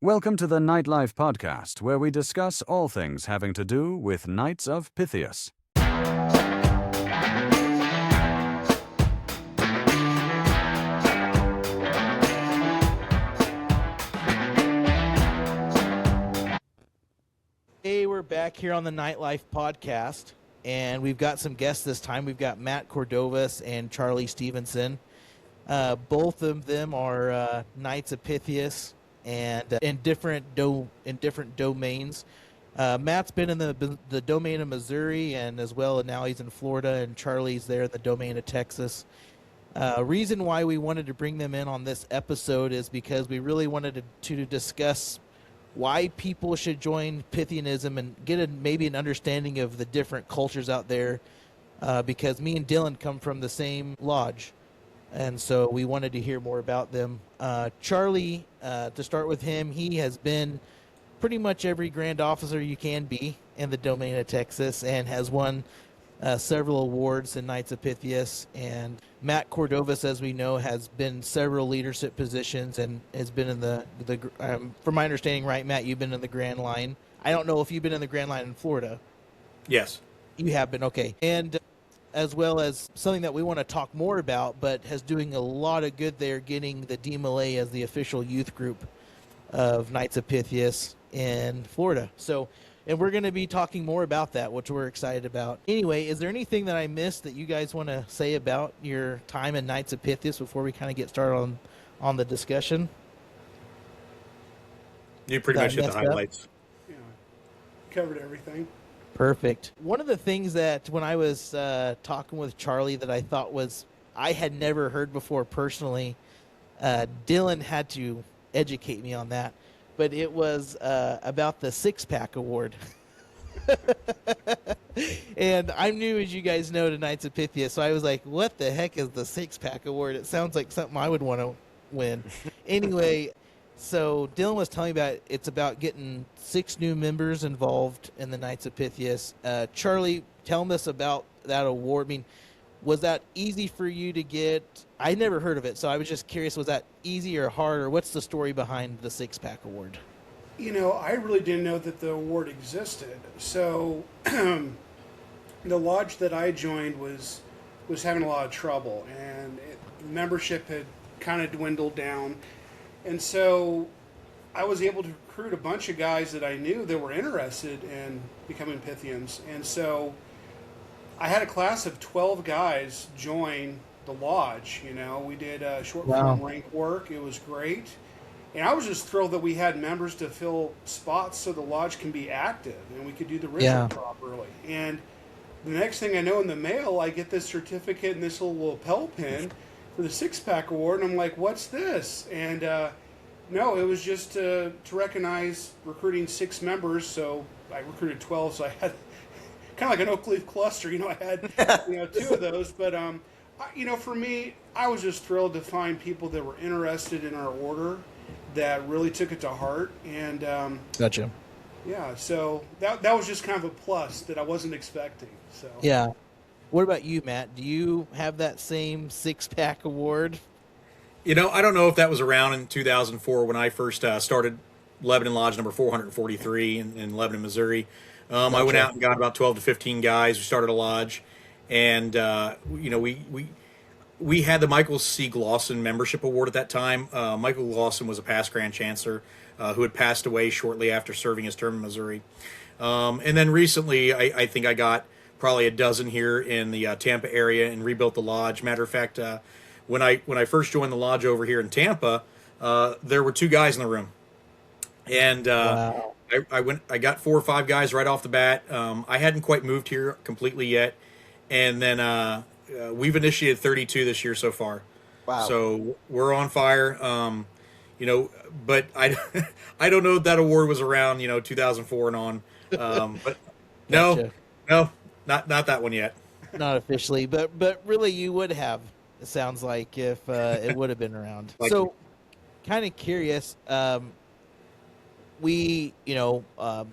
Welcome to the Nightlife Podcast, where we discuss all things having to do with Knights of Pythias. Hey, we're back here on the Nightlife Podcast, and we've got some guests this time. We've got Matt Cordovas and Charlie Stevenson. Both of them are Knights of Pythias and in different domains. Matt's been in the domain of Missouri, and as well, and now he's in Florida, and Charlie's there in the domain of Texas. Reason why we wanted to bring them in on this episode is because we really wanted to discuss why people should join Pythianism and get maybe an understanding of the different cultures out there, because me and Dylan come from the same lodge, and so we wanted to hear more about them. Charlie, to start with him, he has been pretty much every grand officer you can be in the domain of Texas and has won several awards in Knights of Pythias. And Matt Cordovas, as we know, has been several leadership positions and has been in the from my understanding, right, Matt, you've been in the Grand Line. I don't know if you've been in the Grand Line in Florida. Yes. You have been, okay. And as well as something that we want to talk more about, but has doing a lot of good there, getting the DMLA as the official youth group of Knights of Pythias in Florida. So, and we're going to be talking more about that, which we're excited about. Anyway, is there anything that I missed that you guys want to say about your time in Knights of Pythias before we kind of get started on the discussion? You pretty much hit the highlights. Yeah, covered everything. Perfect. One of the things that when I was talking with Charlie that I thought I had never heard before personally, Dylan had to educate me on that, but it was about the six-pack award. And I'm new, as you guys know, to Knights of Pythias, so I was like, what the heck is the six-pack award? It sounds like something I would want to win. Anyway, so Dylan was telling me it's about getting 6 new members involved in the Knights of Pythias. Charlie, tell us about that award. I mean, was that easy for you to get? I never heard of it, so I was just curious, was that easy or hard, or what's the story behind the six-pack award? You know, I really didn't know that the award existed. So the lodge that I joined was having a lot of trouble, and membership had kind of dwindled down. And so I was able to recruit a bunch of guys that I knew that were interested in becoming Pythians. And so I had a class of 12 guys join the lodge. You know, we did short form rank work. It was great. And I was just thrilled that we had members to fill spots so the lodge can be active and we could do the ritual properly. And the next thing I know, in the mail, I get this certificate and this little lapel pin for the six-pack award, and I'm like, what's this? And no, it was just to recognize recruiting 6 members. So I recruited 12, so I had kind of like an oak leaf cluster. You know, I had 2 of those. But for me, I was just thrilled to find people that were interested in our order, that really took it to heart. And Gotcha. Yeah, so that was just kind of a plus that I wasn't expecting. So yeah. What about you, Matt? Do you have that same six-pack award? You know, I don't know if that was around in 2004 when I first started Lebanon Lodge number 443 in Lebanon, Missouri. Gotcha. I went out and got about 12 to 15 guys who started a lodge. And, we had the Michael C. Glosson Membership Award at that time. Michael Glosson was a past Grand Chancellor who had passed away shortly after serving his term in Missouri. And then recently, I think I got probably a dozen here in the Tampa area and rebuilt the lodge. Matter of fact, when I first joined the lodge over here in Tampa, there were 2 guys in the room. And wow. I got 4 or 5 guys right off the bat. I hadn't quite moved here completely yet. And then we've initiated 32 this year so far. Wow. So we're on fire. But I don't know if that award was around, 2004 and on. But Gotcha. no, not that one yet. Not officially, but really you would have, it sounds like, if it would have been around. So kind of curious,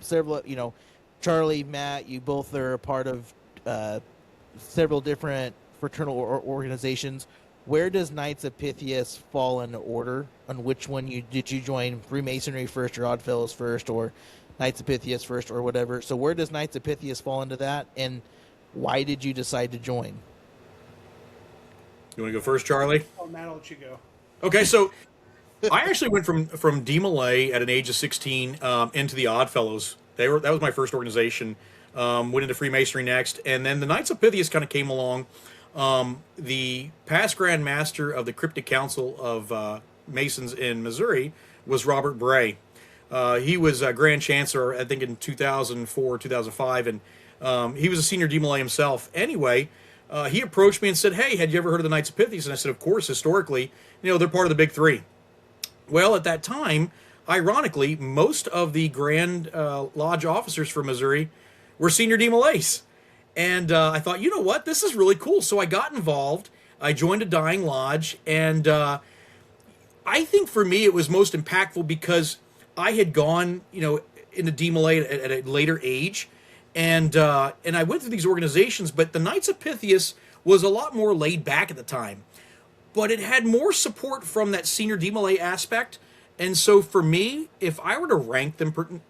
several, Charlie, Matt, you both are a part of several different fraternal organizations. where does Knights of Pythias fall in order? On which one did you join Freemasonry first, or Oddfellows first, or Knights of Pythias first, or whatever? So where does Knights of Pythias fall into that, and why did you decide to join? You want to go first, Charlie? Oh, Matt, I'll let you go. Okay, so I actually went from D Malay at an age of 16 into the Oddfellows. That was my first organization. Went into Freemasonry next, and then the Knights of Pythias kind of came along. The past Grand Master of the Cryptic Council of Masons in Missouri was Robert Bray. He was a Grand Chancellor, I think, in 2004, 2005, and he was a senior D Malay himself. Anyway, he approached me and said, "Hey, had you ever heard of the Knights of Pythias?" And I said, "Of course, historically, they're part of the Big Three." Well, at that time, ironically, most of the Grand Lodge officers from Missouri were senior D Malays. And I thought, you know what, this is really cool. So I got involved. I joined a dying lodge. And I think for me it was most impactful because I had gone, into D Malay at a later age. And I went through these organizations, but the Knights of Pythias was a lot more laid back at the time. But it had more support from that senior D Malay aspect. And so for me, if I were to rank them,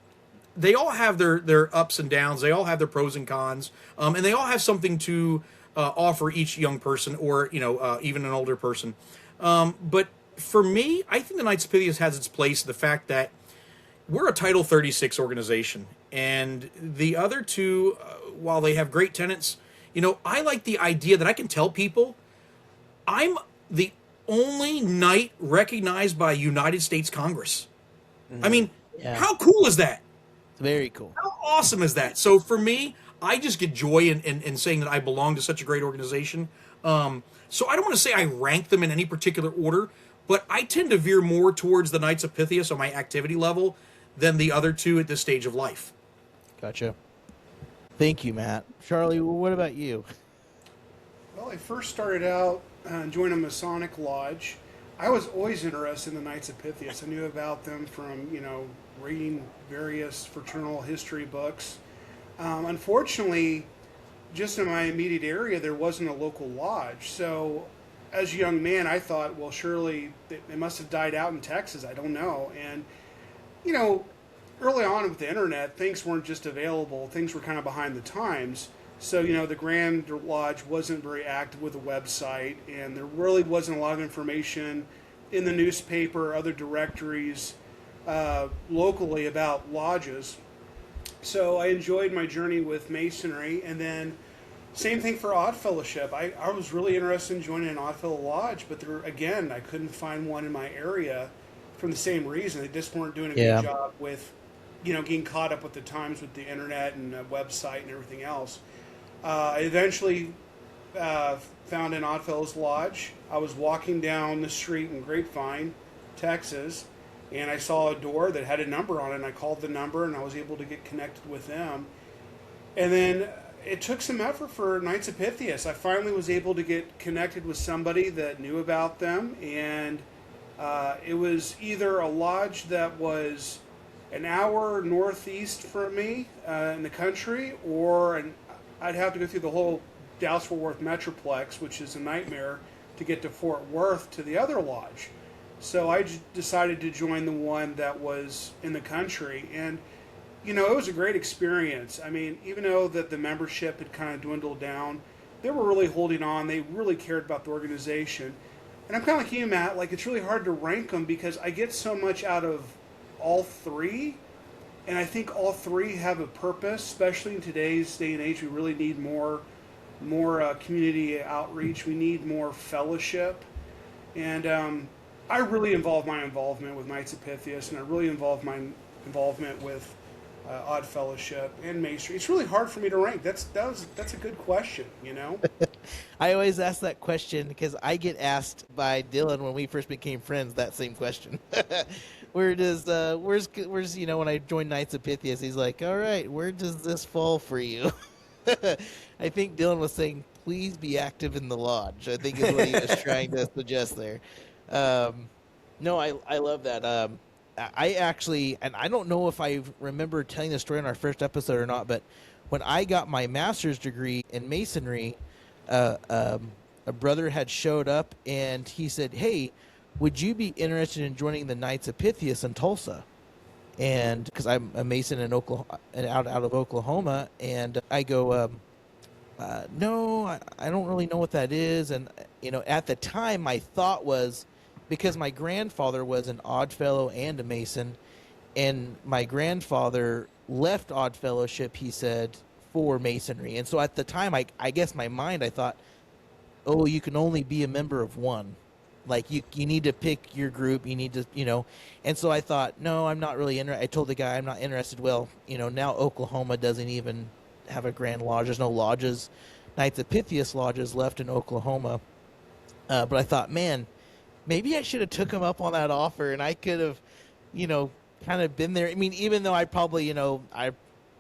they all have their ups and downs. They all have their pros and cons. And they all have something to offer each young person or, even an older person. But for me, I think the Knights of Pythias has its place in the fact that we're a Title 36 organization. And the other two, while they have great tenets, I like the idea that I can tell people I'm the only knight recognized by United States Congress. I mean, How cool is that? It's very cool. How awesome is that? So for me, I just get joy in saying that I belong to such a great organization. So I don't want to say I rank them in any particular order, but I tend to veer more towards the Knights of Pythias on my activity level than the other two at this stage of life. Gotcha. Thank you, Matt. Charlie, what about you? Well, I first started out joining a Masonic lodge. I was always interested in the Knights of Pythias. I knew about them from, reading various fraternal history books. Unfortunately, just in my immediate area, there wasn't a local lodge. So as a young man, I thought, well, surely they must have died out in Texas. I don't know. And, early on with the internet, things weren't just available. Things were kind of behind the times. So, the Grand Lodge wasn't very active with a website, and there really wasn't a lot of information in the newspaper, other directories locally about lodges. So I enjoyed my journey with Masonry, and then same thing for Odd Fellowship. I was really interested in joining an Odd Fellow Lodge, but again, I couldn't find one in my area for the same reason. They just weren't doing a good job with, getting caught up with the times with the internet and website and everything else. I eventually found an Oddfellows Lodge. I was walking down the street in Grapevine, Texas, and I saw a door that had a number on it, and I called the number, and I was able to get connected with them. And then it took some effort for Knights of Pythias. I finally was able to get connected with somebody that knew about them, and it was either a lodge that was an hour northeast from me in the country, or I'd have to go through the whole Dallas-Fort Worth Metroplex, which is a nightmare, to get to Fort Worth to the other lodge. So I decided to join the one that was in the country. And, it was a great experience. I mean, even though that the membership had kind of dwindled down, they were really holding on. They really cared about the organization. And I'm kind of like you, Matt. Like, it's really hard to rank them because I get so much out of all three. And I think all three have a purpose, especially in today's day and age. We really need more community outreach. We need more fellowship. And I really involved my involvement with Knights of Pythias, and I really involved my involvement with Odd Fellowship and Masonry. It's really hard for me to rank. That's a good question, I always ask that question because I get asked by Dylan when we first became friends that same question. Where's when I joined Knights of Pythias, he's like, all right, where does this fall for you? I think Dylan was saying, please be active in the lodge, I think is what he was trying to suggest there. No, I love that. I actually, and I don't know if I remember telling this story in our first episode or not, but when I got my master's degree in Masonry, a brother had showed up, and he said, "Hey, would you be interested in joining the Knights of Pythias in Tulsa?" And because I'm a Mason in Oklahoma, out of Oklahoma, and I go, no, I don't really know what that is. And at the time, my thought was, because my grandfather was an Odd Fellow and a Mason, and my grandfather left Odd Fellowship, he said, for Masonry. And so at the time, I guess my mind, I thought, oh, you can only be a member of one. Like, you need to pick your group. You need to, And so I thought, no, I'm not really interested. I told the guy I'm not interested. Well, now Oklahoma doesn't even have a Grand Lodge. There's no lodges, Knights of Pythias lodges left in Oklahoma. But I thought, man, maybe I should have took him up on that offer, and I could have, kind of been there. I mean, even though I probably, I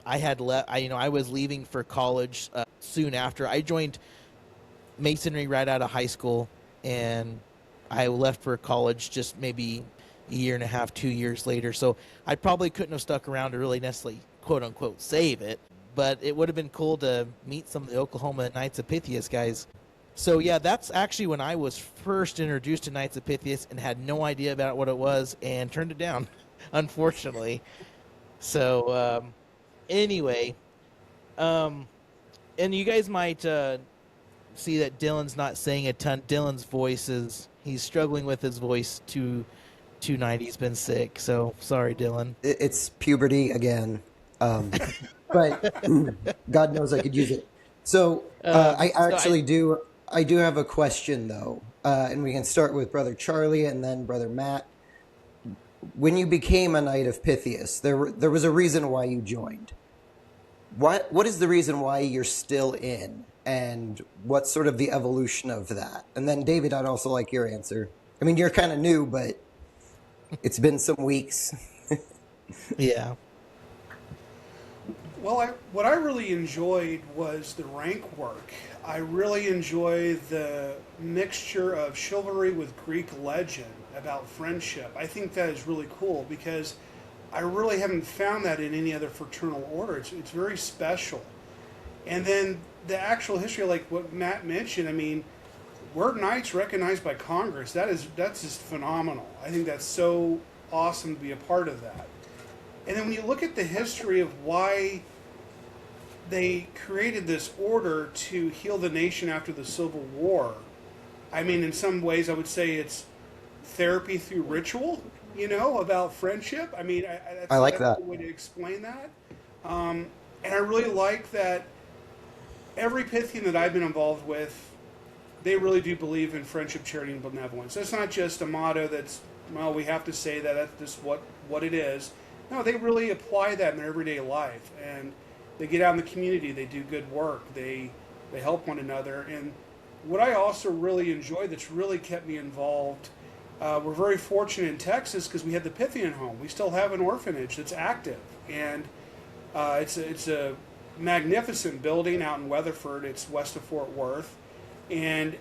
had left, I was leaving for college soon after. I joined Masonry right out of high school, and I left for college just maybe a year and a half, 2 years later. So I probably couldn't have stuck around to really necessarily, quote unquote, save it. But it would have been cool to meet some of the Oklahoma Knights of Pythias guys. So yeah, that's actually when I was first introduced to Knights of Pythias and had no idea about what it was and turned it down, unfortunately. So anyway, and you guys might see that Dylan's not saying a ton. Dylan's voice he's struggling with his voice tonight. He's been sick, so sorry, Dylan. It's puberty again. But God knows I could use it. So I do have a question, though, and we can start with Brother Charlie and then Brother Matt. When you became a Knight of Pythias, there was a reason why you joined. What is the reason why you're still in, and what's sort of the evolution of that? And then David, I'd also like your answer. I mean, you're kind of new, but it's been some weeks. Yeah. Well, what I really enjoyed was the rank work. I really enjoy the mixture of chivalry with Greek legend about friendship. I think that is really cool because I really haven't found that in any other fraternal order. It's very special. And then the actual history, like what Matt mentioned, I mean, we're knights recognized by Congress. That's just phenomenal. I think that's so awesome to be a part of that. And then when you look at the history of why they created this order to heal the nation after the Civil War, I mean, in some ways I would say it's therapy through ritual, about friendship. I mean, I like that's that. the way to explain that. And I really like that every Pythian that I've been involved with, they really do believe in friendship, charity, and benevolence. It's not just a motto that's, well, we have to say that's just what it is. No, they really apply that in their everyday life, and they get out in the community. They do good work. They help one another. And what I also really enjoy that's really kept me involved, we're very fortunate in Texas because we have the Pythian home. We still have an orphanage that's active, and it's a magnificent building out in Weatherford. It's west of Fort Worth, and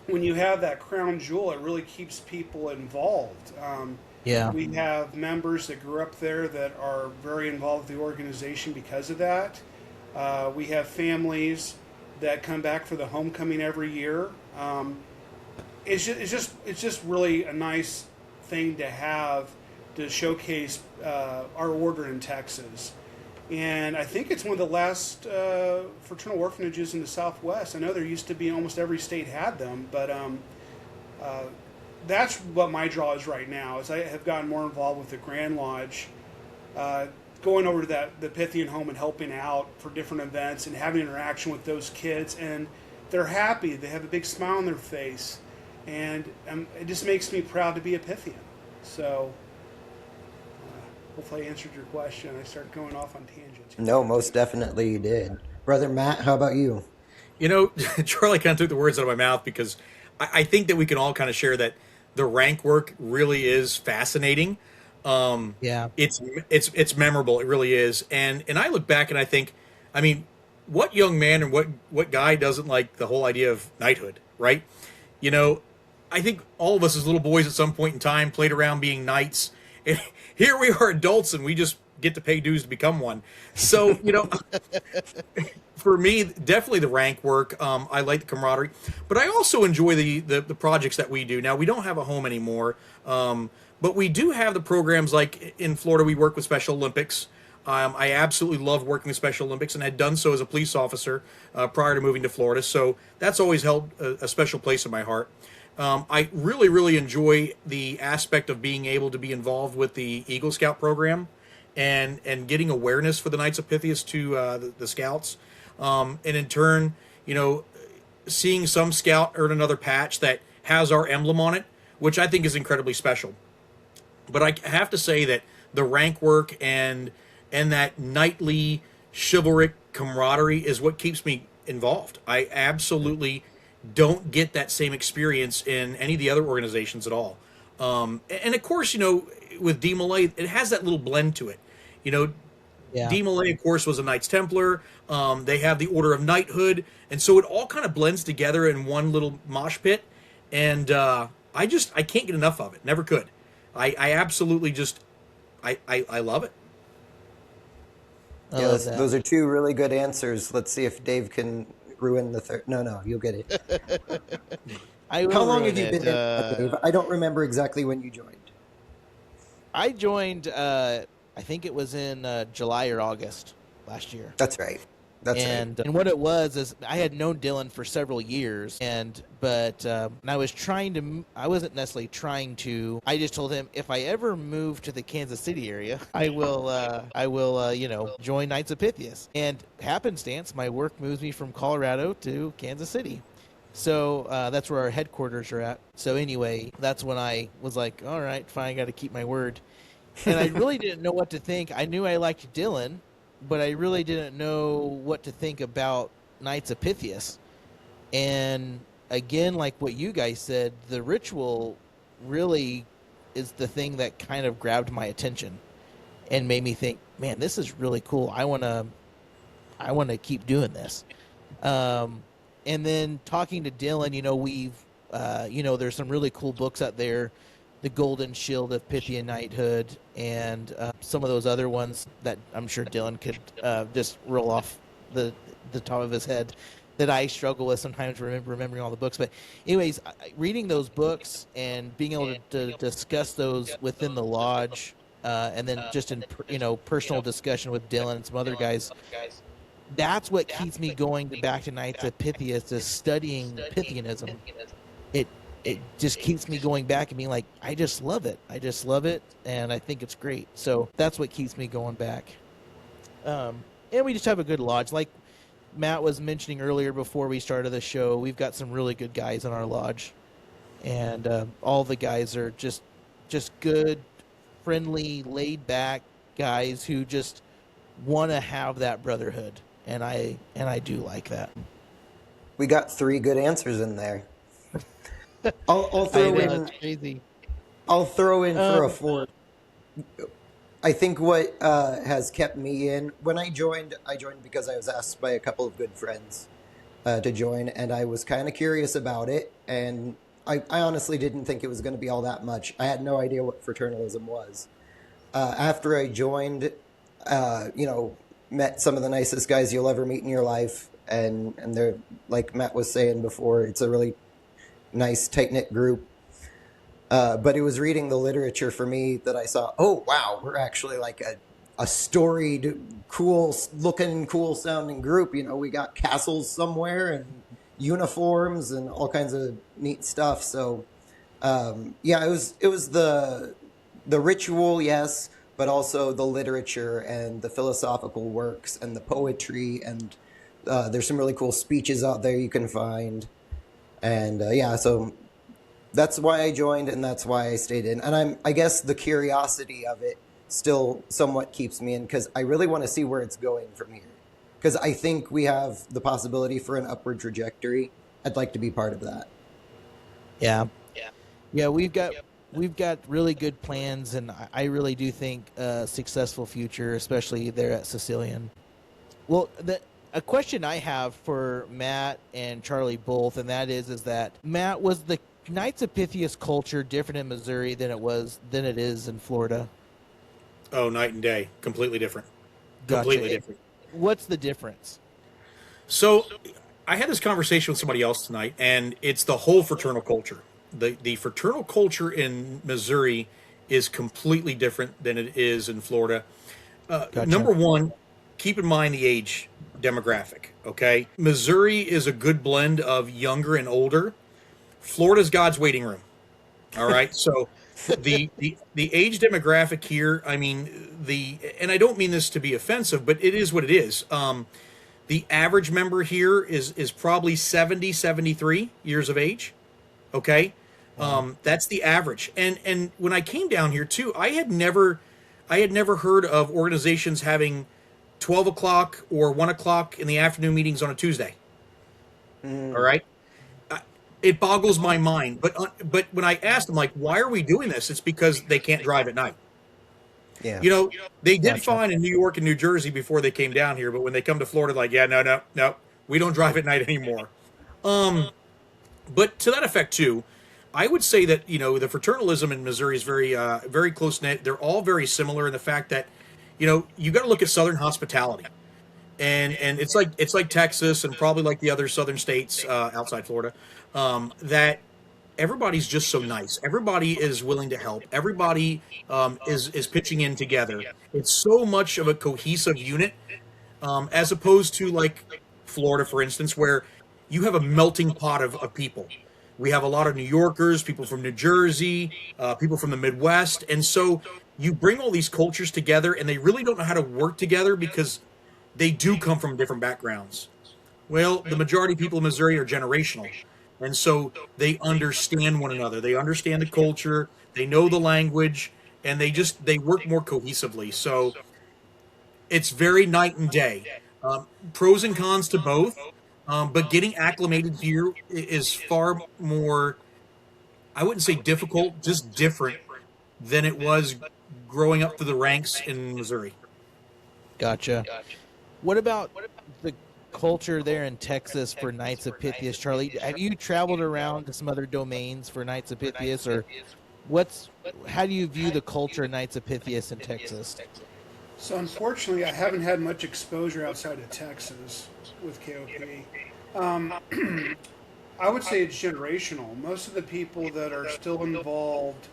when you have that crown jewel, it really keeps people involved. Yeah. We have members that grew up there that are very involved with the organization because of that. We have families that come back for the homecoming every year. It's just really a nice thing to have to showcase our order in Texas. And I think it's one of the last fraternal orphanages in the Southwest. I know there used to be, almost every state had them, but that's what my draw is right now. As I have gotten more involved with the Grand Lodge, going over to the Pythian home and helping out for different events and having interaction with those kids, and they're happy. They have a big smile on their face, and it just makes me proud to be a Pythian. So hopefully I answered your question. I started going off on tangents. No, most definitely you did. Brother Matt, how about you? Charlie kind of took the words out of my mouth because I think that we can all kind of share that the rank work really is fascinating. Yeah, it's memorable. It really is. And I look back and I think, I mean, what young man and what guy doesn't like the whole idea of knighthood, right? I think all of us as little boys at some point in time played around being knights. And here we are adults and we just get to pay dues to become one. So, for me, definitely the rank work. I like the camaraderie, but I also enjoy the projects that we do. Now, we don't have a home anymore, but we do have the programs like in Florida. We work with Special Olympics. I absolutely love working with Special Olympics and had done so as a police officer prior to moving to Florida. So that's always held a special place in my heart. I really, really enjoy the aspect of being able to be involved with the Eagle Scout program and getting awareness for the Knights of Pythias to the Scouts. And in turn, seeing some Scout earn another patch that has our emblem on it, which I think is incredibly special. But I have to say that the rank work and that knightly chivalric camaraderie is what keeps me involved. I absolutely don't get that same experience in any of the other organizations at all. And of course, with D. Malay, it has that little blend to it. Yeah. D. Malay, of course, was a Knights Templar. They have the Order of Knighthood. And so it all kind of blends together in one little mosh pit. And I can't get enough of it. Never could. I absolutely just, I love it. Yeah, those are two really good answers. Let's see if Dave can ruin the third. No, you'll get it. How long have you been in, Dave? I don't remember exactly when you joined. I joined, I think it was in July or August last year. That's right. And what it was is I had known Dylan for several years, but I wasn't necessarily trying to. I just told him if I ever move to the Kansas City area, I will join Knights of Pythias. And happenstance, my work moves me from Colorado to Kansas City. So that's where our headquarters are at. So anyway, that's when I was like, all right, fine, I got to keep my word. And I really didn't know what to think. I knew I liked Dylan, but I really didn't know what to think about Knights of Pythias. And again, like what you guys said, the ritual really is the thing that kind of grabbed my attention and made me think, man, this is really cool. I want to keep doing this. And then talking to Dylan, we've, there's some really cool books out there, The Golden Shield of Pythian Knighthood, and some of those other ones that I'm sure Dylan could just roll off the top of his head that I struggle with sometimes remembering all the books. But anyways, reading those books and being able to discuss those within the lodge, and then just in personal discussion with Dylan and some other guys, that's what keeps me going back to Knights of Pythias, is studying Pythianism. It just keeps me going back and being like, I just love it. And I think it's great. So that's what keeps me going back. And we just have a good lodge. Like Matt was mentioning earlier before we started the show, we've got some really good guys in our lodge. And all the guys are just good, friendly, laid-back guys who just want to have that brotherhood. And I do like that. We got 3 good answers in there. I'll throw in. It's crazy. I'll throw in for a 4th. I think what has kept me in when I joined because I was asked by a couple of good friends to join, and I was kind of curious about it, and I honestly didn't think it was going to be all that much. I had no idea what fraternalism was. After I joined, met some of the nicest guys you'll ever meet in your life, and they're, like Matt was saying before, it's a really nice, tight-knit group. But it was reading the literature for me that I saw, oh, wow, we're actually like a storied, cool-looking, cool-sounding group. We got castles somewhere and uniforms and all kinds of neat stuff. So, it was the ritual, yes, but also the literature and the philosophical works and the poetry. And there's some really cool speeches out there you can find. And so that's why I joined, and that's why I stayed in. And I guess the curiosity of it still somewhat keeps me in, because I really want to see where it's going from here. Because I think we have the possibility for an upward trajectory. I'd like to be part of that. Yeah. We've got really good plans, and I really do think a successful future, especially there at Sicilian. Well, a question I have for Matt and Charlie both, and that is that Matt, was the Knights of Pythias culture different in Missouri than it is in Florida? Oh, night and day, completely different. Gotcha. Completely different. What's the difference? So, I had this conversation with somebody else tonight, and it's the whole fraternal culture. The fraternal culture in Missouri is completely different than it is in Florida. Gotcha. Number one, keep in mind the age demographic. Okay, Missouri is a good blend of younger and older. Florida's God's waiting room. All right, so the age demographic here. I mean and I don't mean this to be offensive, but it is what it is. The average member here is probably 70, 73 years of age. Okay. That's the average. And when I came down here too, I had never heard of organizations having 12 o'clock or 1 o'clock in the afternoon meetings on a Tuesday. All right. It boggles my mind. But when I asked them, like, why are we doing this? It's because they can't drive at night. Yeah. You know, they did fine in New York and New Jersey before they came down here, but when they come to Florida, like, yeah, no, we don't drive at night anymore. But to that effect too, I would say that, you know, the fraternalism in Missouri is very close knit. They're all very similar in the fact that, you know, you got to look at Southern hospitality, and it's like Texas and probably like the other Southern states outside Florida, that everybody's just so nice. Everybody is willing to help. Everybody is pitching in together. It's so much of a cohesive unit, as opposed to like Florida, for instance, where you have a melting pot of people. We have a lot of New Yorkers, people from New Jersey, people from the Midwest. And so you bring all these cultures together, and they really don't know how to work together because they do come from different backgrounds. Well, the majority of people in Missouri are generational. And so they understand one another. They understand the culture. They know the language, and they work more cohesively. So it's very night and day. Pros and cons to both. But getting acclimated here is far more, I wouldn't say difficult, just different than it was growing up through the ranks in Missouri. Gotcha. What about the culture there in Texas for Knights of Pythias, Charlie? Have you traveled around to some other domains for Knights of Pythias, or how do you view the culture of Knights of Pythias in Texas? So unfortunately, I haven't had much exposure outside of Texas with KOP. I would say it's generational. Most of the people that are still involved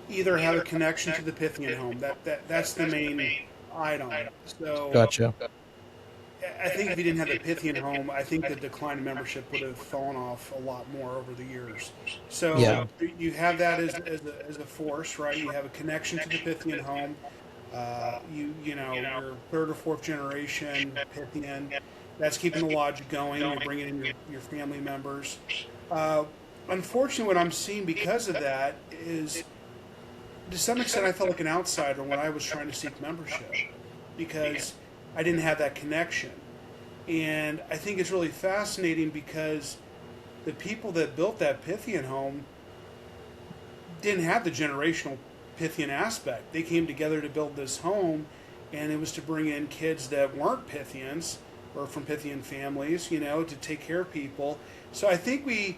either have a connection to the Pythian home. That's the main item. So Gotcha. I think if you didn't have the Pythian home, I think the decline in membership would have fallen off a lot more over the years. So you have that as a force, right? You have a connection to the Pythian home. You're third or fourth generation Pythian. That's keeping the lodge going. You're bringing in your family members. Unfortunately, what I'm seeing because of that is, to some extent, I felt like an outsider when I was trying to seek membership because I didn't have that connection. And I think it's really fascinating because the people that built that Pythian home didn't have the generational Pythian aspect. They came together to build this home, and it was to bring in kids that weren't Pythians or from Pythian families, to take care of people. So I think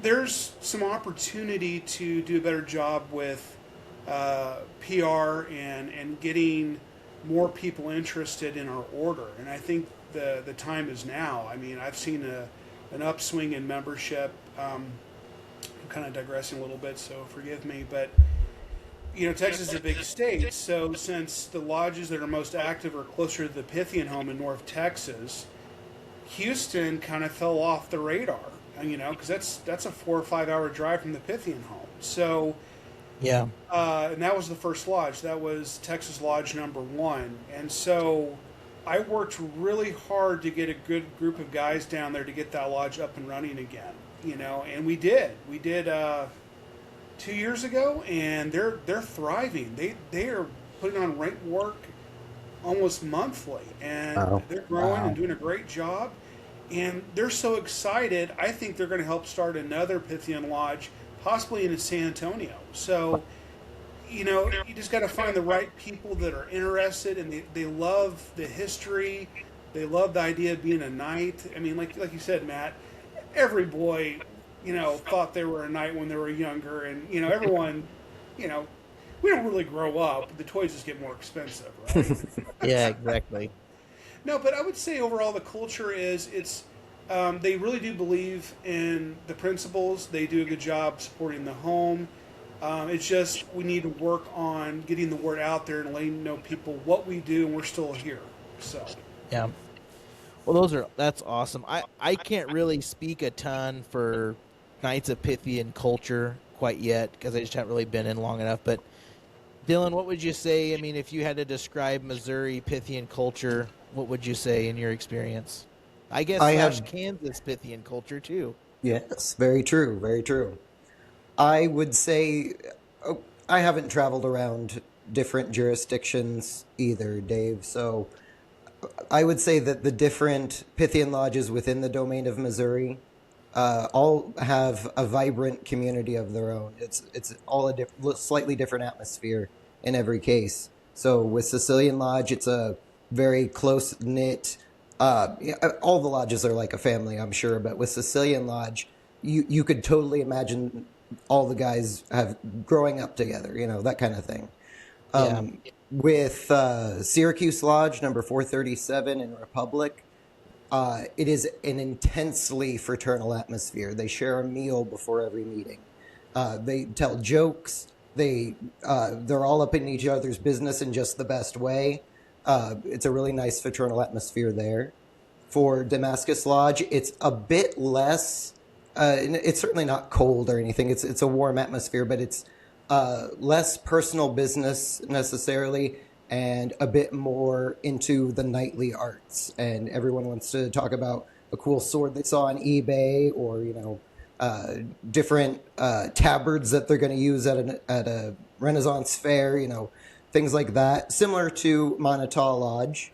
there's some opportunity to do a better job with PR and getting more people interested in our order. And I think the time is now. I mean, I've seen an upswing in membership. I'm kind of digressing a little bit, so forgive me, but Texas is a big state, so since the lodges that are most active are closer to the Pythian home in North Texas, Houston kind of fell off the radar, because that's a 4 or 5 hour drive from the Pythian home. So, yeah, and that was the first lodge. That was Texas Lodge number 1, and so I worked really hard to get a good group of guys down there to get that lodge up and running again. And we did. 2 years ago, and they're thriving. They are putting on ranked work almost monthly, and they're growing and doing a great job. And they're so excited. I think they're going to help start another Pythian lodge, possibly in San Antonio. So, you just got to find the right people that are interested, and they love the history. They love the idea of being a knight. I mean, like you said, Matt, every boy thought they were a knight when they were younger, and everyone, we don't really grow up. The toys just get more expensive, right? Yeah, exactly. No, but I would say overall the culture is they really do believe in the principles. They do a good job supporting the home. It's just we need to work on getting the word out there and letting know people what we do, and we're still here. So Yeah. Well, that's awesome. I can't really speak a ton for Knights of Pythian culture quite yet because I just haven't really been in long enough. But Dylan, what would you say? I mean, if you had to describe Missouri Pythian culture, what would you say in your experience? I guess Kansas Pythian culture too. Yes, very true, very true. I would say I haven't traveled around different jurisdictions either, Dave. So I would say that the different Pythian lodges within the domain of Missouri all have a vibrant community of their own. It's all slightly different atmosphere in every case. So with Sicilian Lodge, it's a very close knit. All the lodges are like a family, I'm sure, but with Sicilian Lodge, you could totally imagine all the guys have growing up together, that kind of thing. Yeah. With Syracuse Lodge, number 437 in Republic, it is an intensely fraternal atmosphere. They share a meal before every meeting. They tell jokes. They're all up in each other's business in just the best way. It's a really nice fraternal atmosphere there. For Damascus Lodge, it's a bit less. It's certainly not cold or anything. It's a warm atmosphere, but it's less personal business necessarily, and a bit more into the knightly arts. And everyone wants to talk about a cool sword they saw on eBay, or different tabards that they're going to use at a Renaissance fair. Things like that. Similar to Montauk Lodge.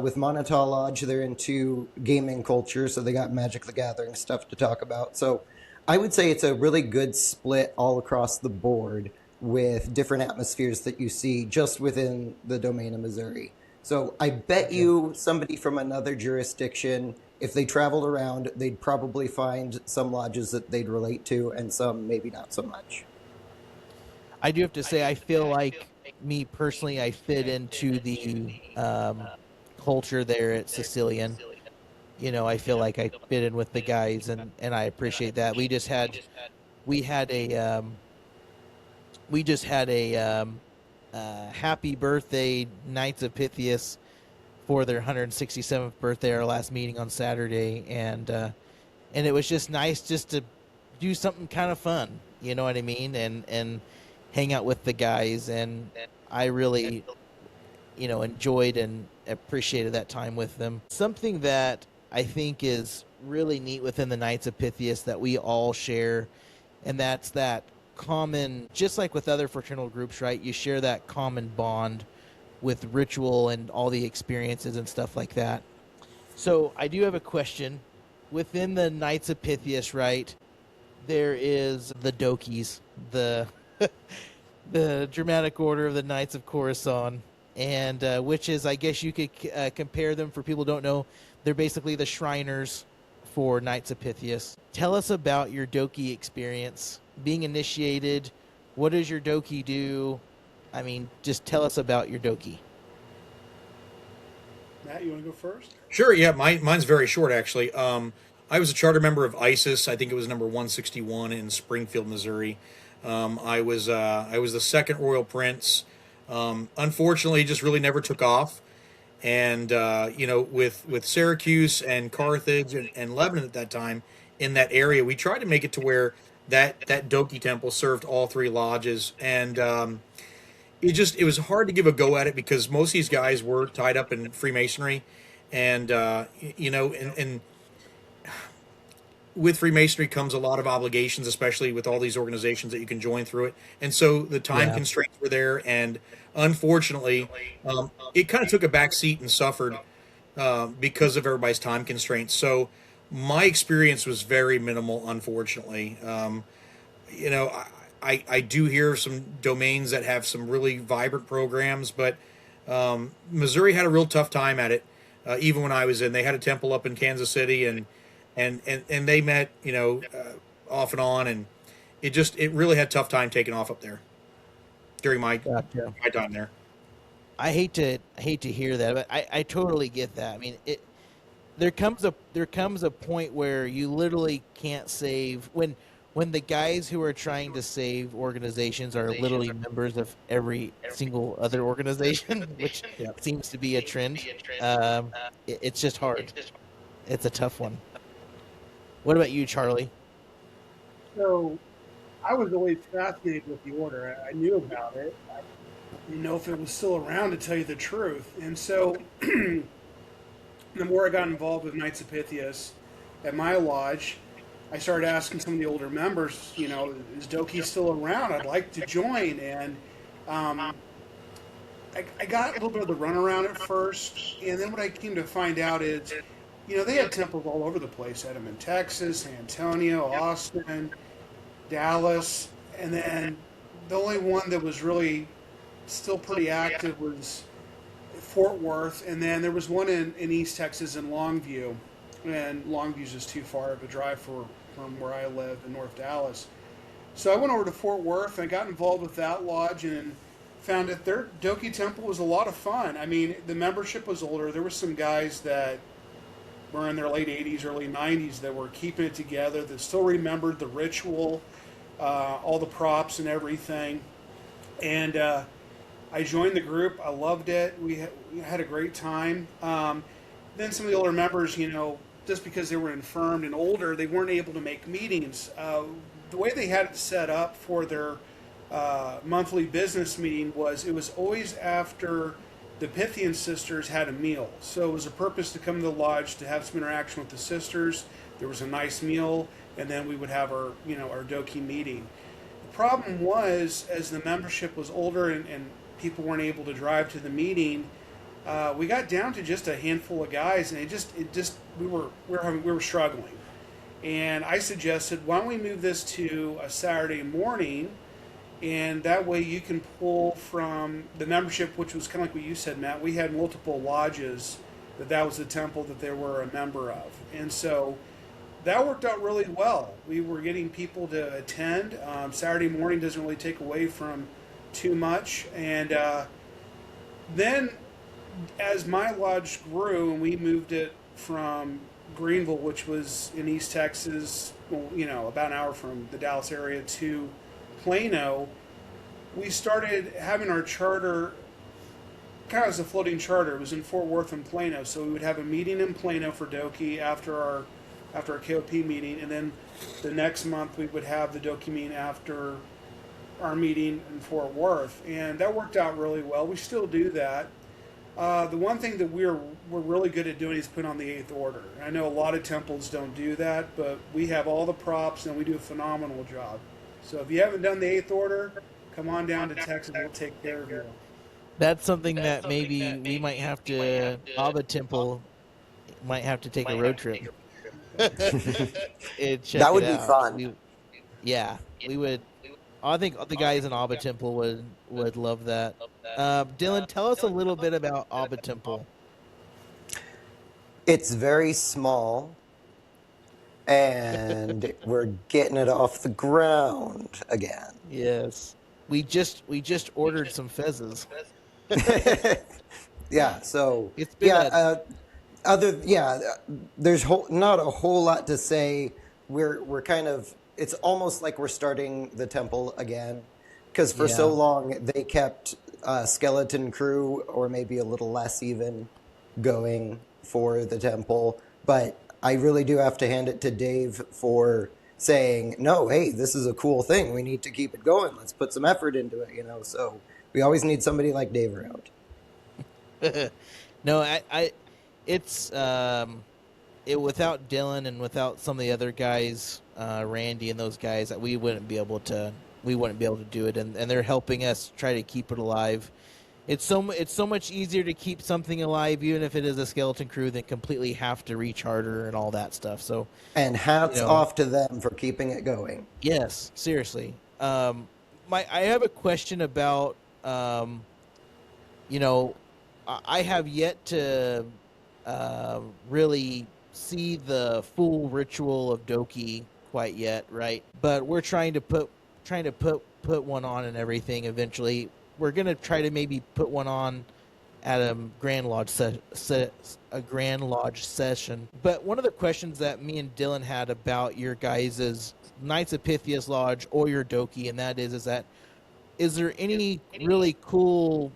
With Montauk Lodge, they're into gaming culture, so they got Magic the Gathering stuff to talk about. So I would say it's a really good split all across the board with different atmospheres that you see just within the domain of Missouri. So I bet you somebody from another jurisdiction, if they traveled around, they'd probably find some lodges that they'd relate to and some maybe not so much. I do have to say, I feel like me personally, I fit into the culture there at Sicilian. I feel like I fit in with the guys, and I appreciate that. We just had a happy birthday Knights of Pythias for their 167th birthday, our last meeting on Saturday, and it was just nice just to do something kind of fun, you know what I mean, and hang out with the guys, and I really enjoyed and appreciated that time with them. Something that I think is really neat within the Knights of Pythias that we all share, and that's that common, just like with other fraternal groups, right? You share that common bond with ritual and all the experiences and stuff like that. So I do have a question. Within the Knights of Pythias, right, there is the Dokis, the the Dramatic Order of the Knights of Coruscant, and which is, I guess you could compare them, for people who don't know, they're basically the Shriners for Knights of Pythias. Tell us about your Doki experience, being initiated. What does your Doki do? I mean, just tell us about your Doki. Matt, you want to go first? Sure, yeah, mine's very short, actually. I was a charter member of ISIS. I think it was number 161 in Springfield, Missouri. I was the second Royal Prince. Unfortunately, it just really never took off. And with Syracuse and Carthage and Lebanon at that time, in that area, we tried to make it to where that Doki temple served all three lodges, and it was hard to give a go at it because most of these guys were tied up in Freemasonry, and and with Freemasonry comes a lot of obligations, especially with all these organizations that you can join through it. And so the time constraints were there, and unfortunately, it kind of took a back seat and suffered because of everybody's time constraints. So my experience was very minimal, unfortunately. I do hear some domains that have some really vibrant programs, but Missouri had a real tough time at it. Even when I was in, they had a temple up in Kansas City, and they met, off and on, and it really had a tough time taking off up there. during my Gotcha. my time there. I hate to hear that, but I totally get that. I mean, there comes a point where you literally can't save when the guys who are trying to save organizations are literally members of every single other organization, which seems to be a trend. It's just hard. It's a tough one. What about you, Charlie? So I was always fascinated with the order. I knew about it. I didn't know if it was still around, to tell you the truth. And so the more I got involved with Knights of Pythias at my lodge, I started asking some of the older members, is Doki still around? I'd like to join. And I got a little bit of the runaround at first. And then what I came to find out is, they had temples all over the place. Had them in Texas, San Antonio, Austin, Dallas. And then the only one that was really still pretty active was Fort Worth. And then there was one in East Texas in Longview. And Longview's just too far of a drive from where I live in North Dallas. So I went over to Fort Worth and I got involved with that lodge and found that their Doki Temple was a lot of fun. I mean, the membership was older. There were some guys that were in their late 80s, early 90s that were keeping it together, that still remembered the ritual, all the props and everything. And I joined the group. I loved it. We had a great time. Then some of the older members, just because they were infirmed and older, they weren't able to make meetings. The way they had it set up for their monthly business meeting was it was always after the Pythian sisters had a meal. So it was a purpose to come to the lodge to have some interaction with the sisters. There was a nice meal, and then we would have our Doki meeting. The problem was, as the membership was older and people weren't able to drive to the meeting, we got down to just a handful of guys, and we were struggling. And I suggested, why don't we move this to a Saturday morning, and that way you can pull from the membership, which was kind of like what you said, Matt. We had multiple lodges that was the temple that they were a member of, and so that worked out really well. We were getting people to attend. Saturday morning doesn't really take away from too much, and then as my lodge grew and we moved it from Greenville, which was in East Texas, about an hour from the Dallas area, to Plano, we started having our charter kind of as a floating charter. It was in Fort Worth and Plano, so we would have a meeting in Plano for Doki after our KOP meeting, and then the next month we would have the Doki meeting after our meeting in Fort Worth, and that worked out really well. We still do that. The one thing that we're really good at doing is put on the 8th order. I know a lot of temples don't do that, but we have all the props and we do a phenomenal job. So if you haven't done the 8th order, come on down to Texas. We'll take care of you. That's something that maybe we might have to. Abba Temple might have to take a road trip. That would be fun. We would. I think the guys in Abba Temple would love that. Dylan, tell us a little bit about Abba Temple. It's very small, and we're getting it off the ground again. Yes, we just ordered some fezzes. Yeah, so It's been there's not a whole lot to say. We're kind of, it's almost like we're starting the temple again, because for so long they kept skeleton crew, or maybe a little less even, going for the temple. But I really do have to hand it to Dave for saying, no, hey, this is a cool thing. We need to keep it going. Let's put some effort into it, So we always need somebody like Dave around. No, it's without Dylan and without some of the other guys, Randy and those guys, that we wouldn't be able to do it, and they're helping us try to keep it alive. It's so much easier to keep something alive, even if it is a skeleton crew, than completely have to recharter and all that stuff. So, and hats off to them for keeping it going. Yes, seriously. I have a question about, I have yet to really see the full ritual of Doki quite yet, right? But we're trying to put put one on and everything eventually. We're going to try to maybe put one on at a Grand Lodge session. But one of the questions that me and Dylan had about your guys' Knights of Pythias Lodge or your Doki, and that is there any really cool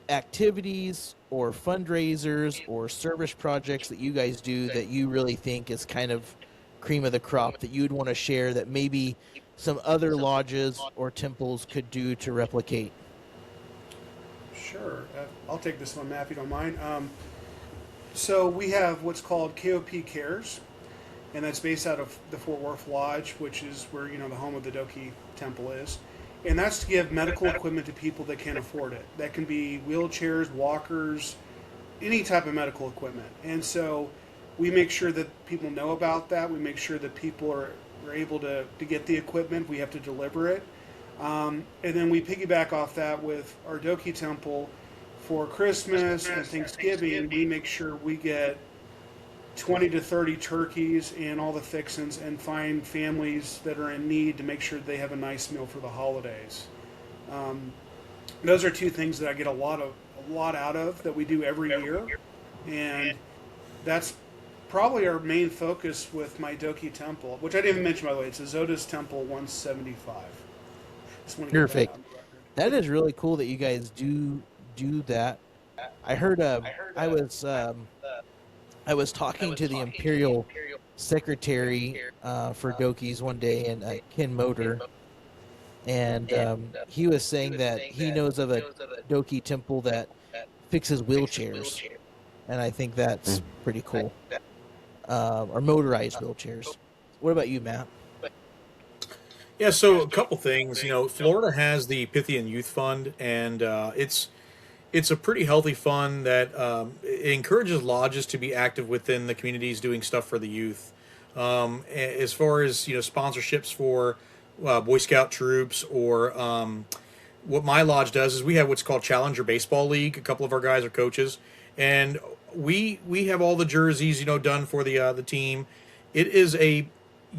activities or fundraisers or service projects that you guys do that you really think is kind of cream of the crop that you'd want to share that maybe some other lodges or temples could do to replicate? Sure. I'll take this one, Matt, if you don't mind. So we have what's called KOP Cares, and that's based out of the Fort Worth Lodge, which is where, the home of the Doki Temple is. And that's to give medical equipment to people that can't afford it. That can be wheelchairs, walkers, any type of medical equipment. And so we make sure that people know about that. We make sure that people are able to get the equipment. We have to deliver it. And then we piggyback off that with our Doki Temple for Christmas and Thanksgiving. We make sure we get 20 to 30 turkeys and all the fixins and find families that are in need to make sure they have a nice meal for the holidays. Those are two things that I get a lot out of that we do every year. And that's probably our main focus with my Doki Temple, which I didn't even mention, by the way. It's Azota's Temple 175. Perfect. That is really cool that you guys do that. I heard I was talking to the Imperial Secretary for Dokis one day, and Ken Motor, and he was saying that he knows of a Doki temple that fixes wheelchairs, and I think that's pretty cool. Or motorized wheelchairs. What about you, Matt? Yeah, so a couple things. Florida has the Pythian Youth Fund, and it's a pretty healthy fund that it encourages lodges to be active within the communities doing stuff for the youth. As far as sponsorships for Boy Scout troops, or what my lodge does is we have what's called Challenger Baseball League. A couple of our guys are coaches, and we have all the jerseys done for the team. It is a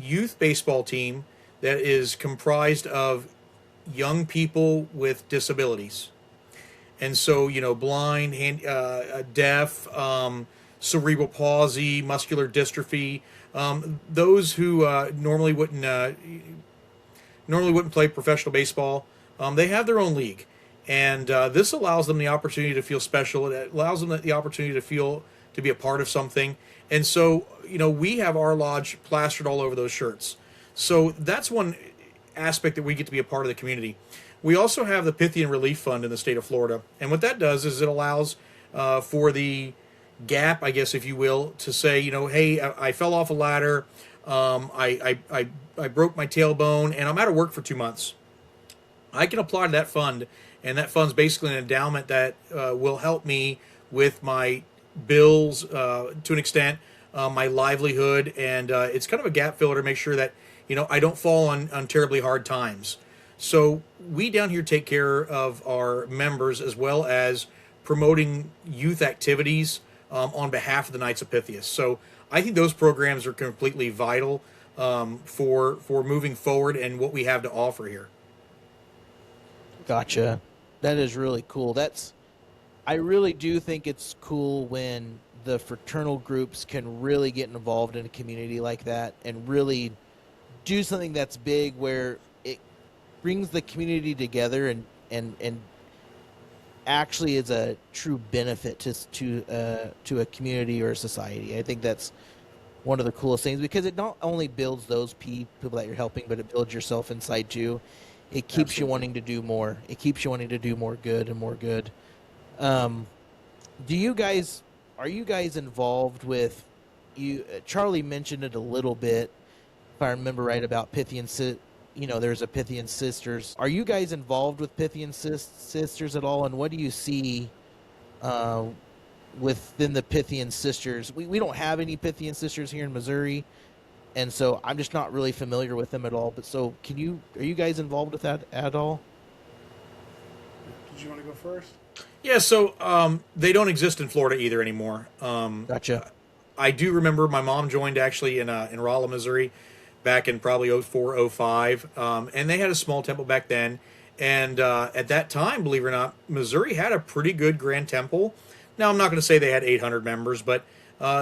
youth baseball team that is comprised of young people with disabilities. And so, blind, deaf, cerebral palsy, muscular dystrophy, those who normally wouldn't play professional baseball, they have their own league. And this allows them the opportunity to feel special. It allows them the opportunity to be a part of something. And so, we have our lodge plastered all over those shirts. So that's one aspect that we get to be a part of the community. We also have the Pythian Relief Fund in the state of Florida. And what that does is it allows for the gap, I guess, if you will, to say, hey, I fell off a ladder, I broke my tailbone, and I'm out of work for 2 months. I can apply to that fund, and that fund's basically an endowment that will help me with my bills to an extent, my livelihood, and it's kind of a gap filler to make sure that I don't fall on terribly hard times. So we down here take care of our members as well as promoting youth activities on behalf of the Knights of Pythias. So I think those programs are completely vital for moving forward and what we have to offer here. Gotcha. That is really cool. I really do think it's cool when the fraternal groups can really get involved in a community like that and really do something that's big where it brings the community together and actually is a true benefit to a community or a society. I think that's one of the coolest things because it not only builds those people that you're helping, but it builds yourself inside too. It keeps you wanting to do more. It keeps you wanting to do more good and more good. Are you guys involved with Charlie mentioned it a little bit, if I remember right, about Pythian, there's a Pythian Sisters. Are you guys involved with Pythian Sisters at all? And what do you see within the Pythian Sisters? We don't have any Pythian Sisters here in Missouri, and so I'm just not really familiar with them at all. But so are you guys involved with that at all? Did you want to go first? Yeah, so they don't exist in Florida either anymore. Gotcha. I do remember my mom joined actually in Rolla, Missouri, back in probably 04, 05. And they had a small temple back then. And at that time, believe it or not, Missouri had a pretty good Grand Temple. Now, I'm not going to say they had 800 members, but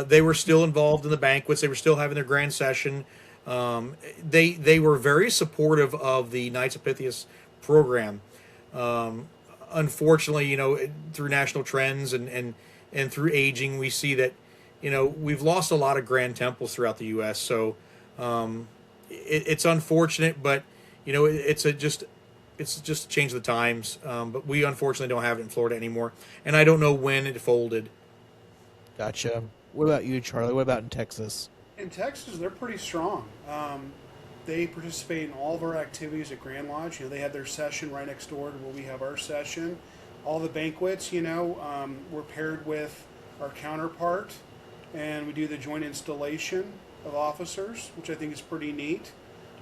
they were still involved in the banquets. They were still having their grand session. They were very supportive of the Knights of Pythias program. Unfortunately, through national trends and through aging, we see that, we've lost a lot of Grand Temples throughout the U.S. So it's unfortunate, but, it's just a change of the times. But we unfortunately don't have it in Florida anymore. And I don't know when it folded. Gotcha. What about you, Charlie? What about in Texas? In Texas, they're pretty strong. They participate in all of our activities at Grand Lodge. They had their session right next door to where we have our session. All the banquets, we're paired with our counterpart, and we do the joint installation of officers, which I think is pretty neat.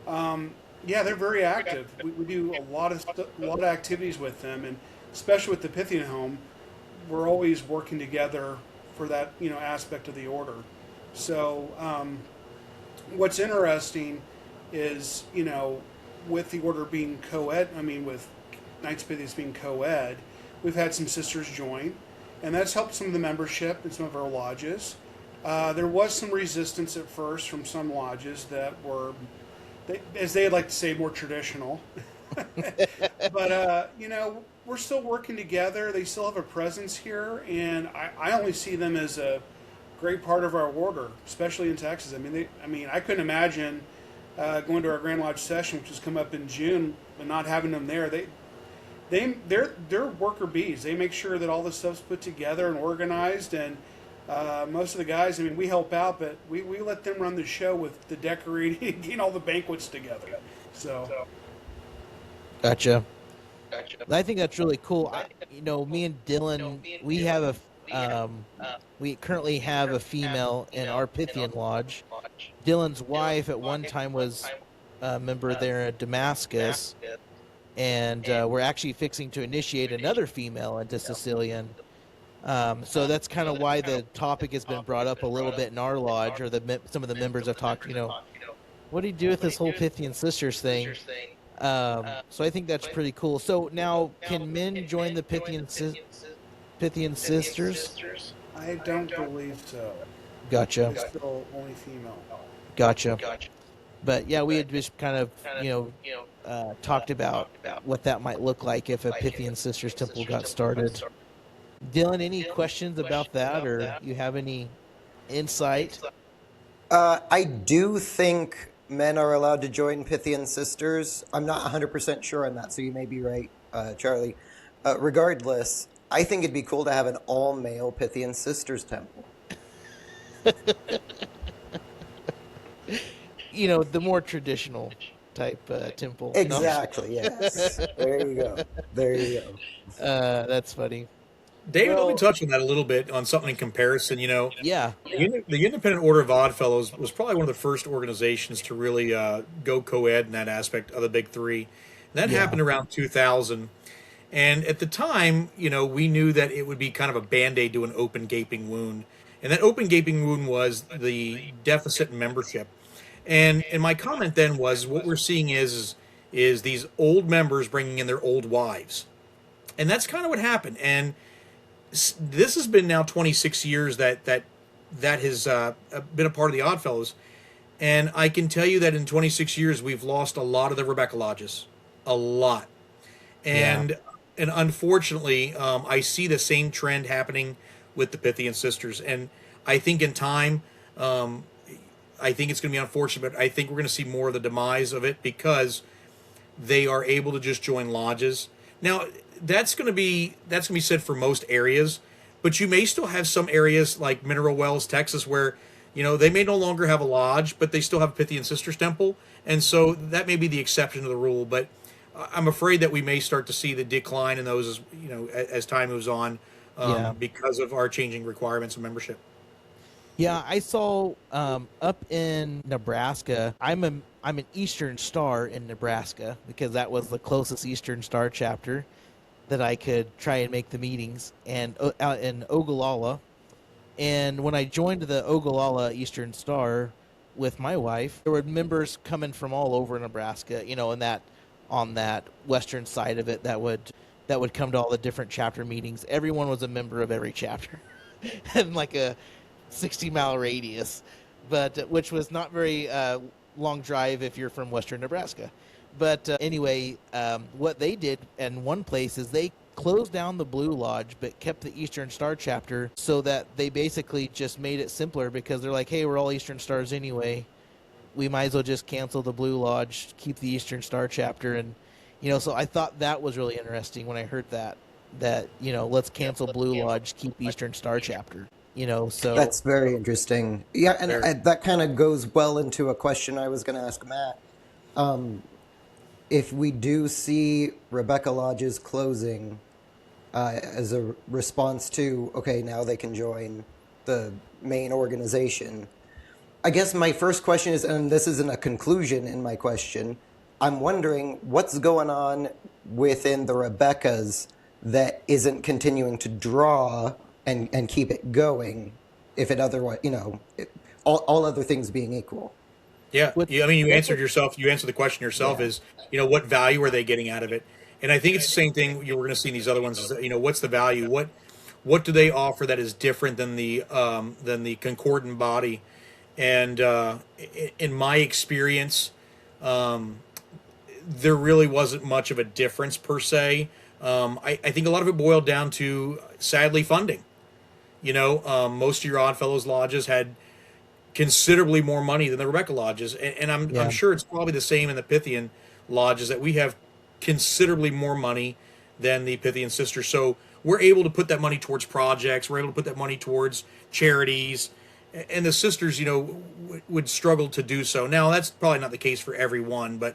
Yeah, they're very active. We do a lot of activities with them, and especially with the Pythian home, we're always working together for that aspect of the order. So what's interesting is with the order being co-ed, with Knights of Pythias being co-ed, we've had some sisters join, and that's helped some of the membership in some of our lodges. There was some resistance at first from some lodges that were, as they like to say, more traditional. But, we're still working together. They still have a presence here, and I only see them as a great part of our order, especially in Texas. I couldn't imagine going to our Grand Lodge session, which has come up in June, and not having them there. They're worker bees. They make sure that all this stuff's put together and organized, and most of the guys, we help out, but we let them run the show with the decorating and getting all the banquets together. So, Gotcha. I think that's really cool. Me and Dylan, we currently have a female in our Pythian lodge. Dylan's wife at one time was a member there at Damascus, and we're actually fixing to initiate another female into Sicilian. So that's kind of why the topic has been brought up a little bit in our lodge, or some of the members have talked, what do you do with this whole Pythian sisters thing? So I think that's pretty cool. So now, can men join the Pythian sisters? I don't believe so. Gotcha. It's still only female. Gotcha. But yeah, we had just kind of, talked about what that might look like if a Pythian Sisters Temple got started. Dylan, any questions about that, or you have any insight? I do think men are allowed to join Pythian Sisters. I'm not 100% sure on that, so you may be right, Charlie. Regardless, I think it'd be cool to have an all-male Pythian Sisters Temple. The more traditional type temple. Exactly, yes. There you go. That's funny. David, let me touch on that a little bit on something in comparison. Yeah. The Independent Order of Oddfellows was probably one of the first organizations to really go co-ed in that aspect of the big three. And that happened around 2000. And at the time, we knew that it would be kind of a Band-Aid to an open gaping wound. And that open gaping wound was the deficit in membership. And my comment then was, what we're seeing is these old members bringing in their old wives. And that's kind of what happened. And this has been now 26 years that has been a part of the Oddfellows. And I can tell you that in 26 years, we've lost a lot of the Rebecca Lodges. A lot. And unfortunately, I see the same trend happening with the Pythian sisters. And I think in time, I think it's going to be unfortunate, but I think we're going to see more of the demise of it because they are able to just join lodges. Now, that's going to be said for most areas, but you may still have some areas like Mineral Wells, Texas, where they may no longer have a lodge, but they still have a Pythian Sisters Temple, and so that may be the exception to the rule. But I'm afraid that we may start to see the decline in those as time moves on, because of our changing requirements of membership. Yeah, I saw up in Nebraska. I'm an Eastern Star in Nebraska because that was the closest Eastern Star chapter that I could try and make the meetings, and out in Ogallala. And when I joined the Ogallala Eastern Star, with my wife, there were members coming from all over Nebraska, you know, on that western side of it that would come to all the different chapter meetings. Everyone was a member of every chapter in like a 60-mile radius, but which was not very long drive if you're from western Nebraska. But anyway, what they did in one place is they closed down the Blue Lodge but kept the Eastern Star chapter, so that they basically just made it simpler, because they're like, hey, we're all Eastern Stars anyway. We might as well just cancel the Blue Lodge, keep the Eastern Star chapter. And, you know, so I thought that was really interesting when I heard that, you know, let's cancel Blue Lodge, keep Eastern Star chapter, you know, so. That's very interesting. Yeah, and that kind of goes well into a question I was going to ask Matt. If we do see Rebecca Lodges closing as a response to, okay, now they can join the main organization, I guess my first question is, and this isn't a conclusion in my question, I'm wondering what's going on within the Rebeccas that isn't continuing to draw and keep it going, if it otherwise, you know, all other things being equal. Yeah, I mean, you answered the question yourself. Is, you know, what value are they getting out of it? And I think it's the same thing we're going to see in these other ones. Is, you know, what's the value? What do they offer that is different than the concordant body? And in my experience, there really wasn't much of a difference per se. I think a lot of it boiled down to, sadly, funding. You know, most of your Oddfellows lodges had considerably more money than the Rebecca lodges, and I'm sure it's probably the same in the Pythian lodges, that we have considerably more money than the Pythian sisters. So we're able to put that money towards projects. We're able to put that money towards charities, and the sisters, you know, would struggle to do so. Now, that's probably not the case for everyone, but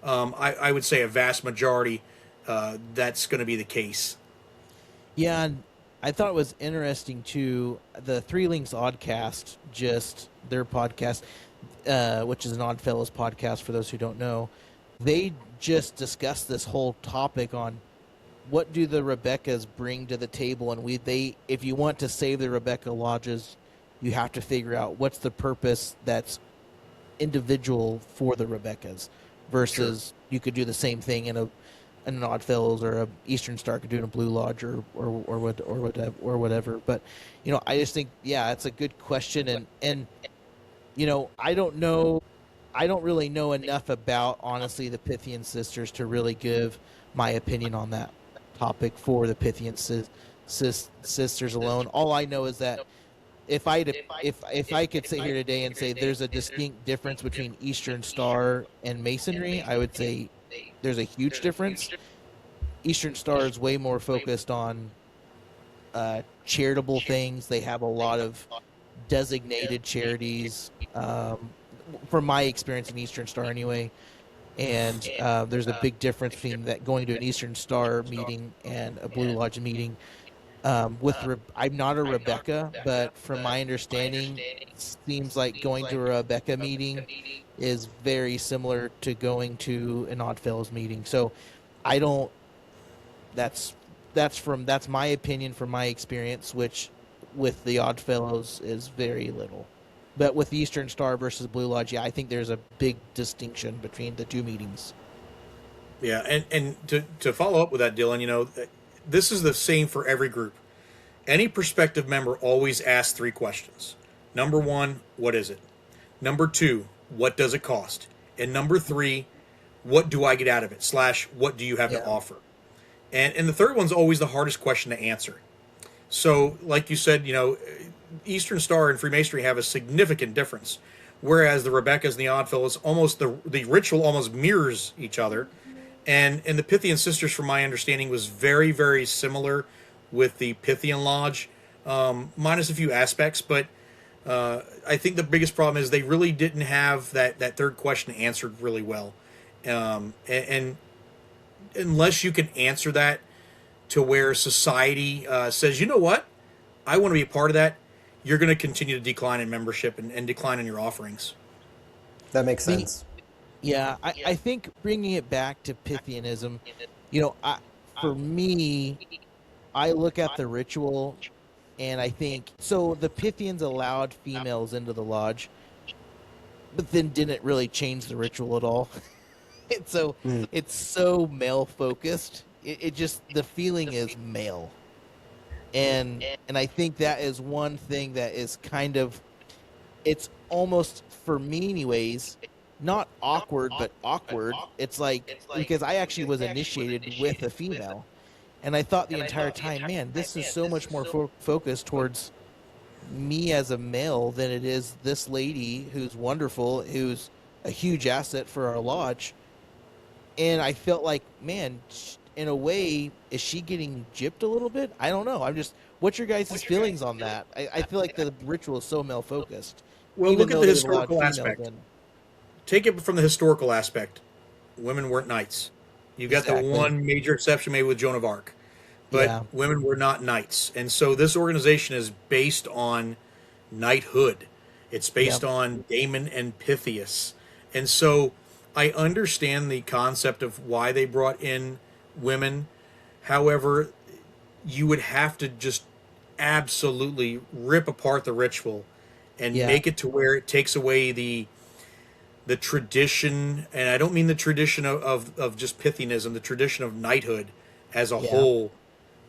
I would say a vast majority, that's going to be the case. Yeah, and I thought it was interesting too, the Three Links Oddcast, just their podcast, which is an Oddfellows podcast for those who don't know, they just discussed this whole topic on what do the Rebeccas bring to the table, and if you want to save the Rebecca lodges, you have to figure out what's the purpose that's individual for the Rebeccas, versus you could do the same thing in an Oddfellows, or a Eastern Star could do in a Blue Lodge, or whatever. But, you know, I just think, yeah, it's a good question, and you know, I don't really know enough about, honestly, the Pythian sisters to really give my opinion on that topic for the Pythian sisters alone. All I know is that if I could sit here today and say there's a distinct difference between Eastern Star and Masonry, I would say there's a huge difference. Eastern Star is way more focused on charitable things. They have a lot of designated charities, from my experience in Eastern Star anyway. And there's a big difference between that, going to an Eastern Star meeting and a Blue Lodge meeting. I'm not a Rebecca, but from my understanding, it seems like going to a Rebecca meeting is very similar to going to an Oddfellows meeting. So that's my opinion from my experience, which with the Oddfellows is very little. But with Eastern Star versus Blue Lodge, yeah, I think there's a big distinction between the two meetings. Yeah, and to follow up with that, Dylan, you know, this is the same for every group. Any prospective member always asks 3 questions. Number 1, what is it? Number 2, what does it cost? And number 3, what do I get out of it? / what do you have to offer? And the third one's always the hardest question to answer. So, like you said, you know, Eastern Star and Freemasonry have a significant difference, whereas the Rebeccas and the Oddfellows, almost the ritual almost mirrors each other. And the Pythian sisters, from my understanding, was very, very similar with the Pythian Lodge, minus a few aspects. But I think the biggest problem is they really didn't have that third question answered really well. And unless you can answer that to where society says, you know what, I want to be a part of that, you're going to continue to decline in membership and decline in your offerings. That makes sense. Yeah, I think bringing it back to Pythianism, you know, for me, I look at the ritual, and I think, so the Pythians allowed females into the lodge. but then didn't really change the ritual at all. It's so male focused. It just, the feeling is male, and I think that is one thing that is kind of, it's almost, for me anyways, not awkward but awkward. It's like, because I actually was initiated with a female, and I thought the entire time, man, this is so much more focused towards me as a male than it is this lady who's wonderful, who's a huge asset for our lodge. And I felt like, man, in a way, is she getting gypped a little bit? I don't know. I'm just, what's your guys' feelings on that? I feel like the ritual is so male focused. Well, look at the historical aspect. Take it from the historical aspect. Women weren't knights. You got the one major exception maybe with Joan of Arc, but women were not knights. And so this organization is based on knighthood. It's based on Damon and Pythias. And so I understand the concept of why they brought in women. However, you would have to just absolutely rip apart the ritual and make it to where it takes away the tradition, and I don't mean the tradition of just Pythianism, the tradition of knighthood as a whole,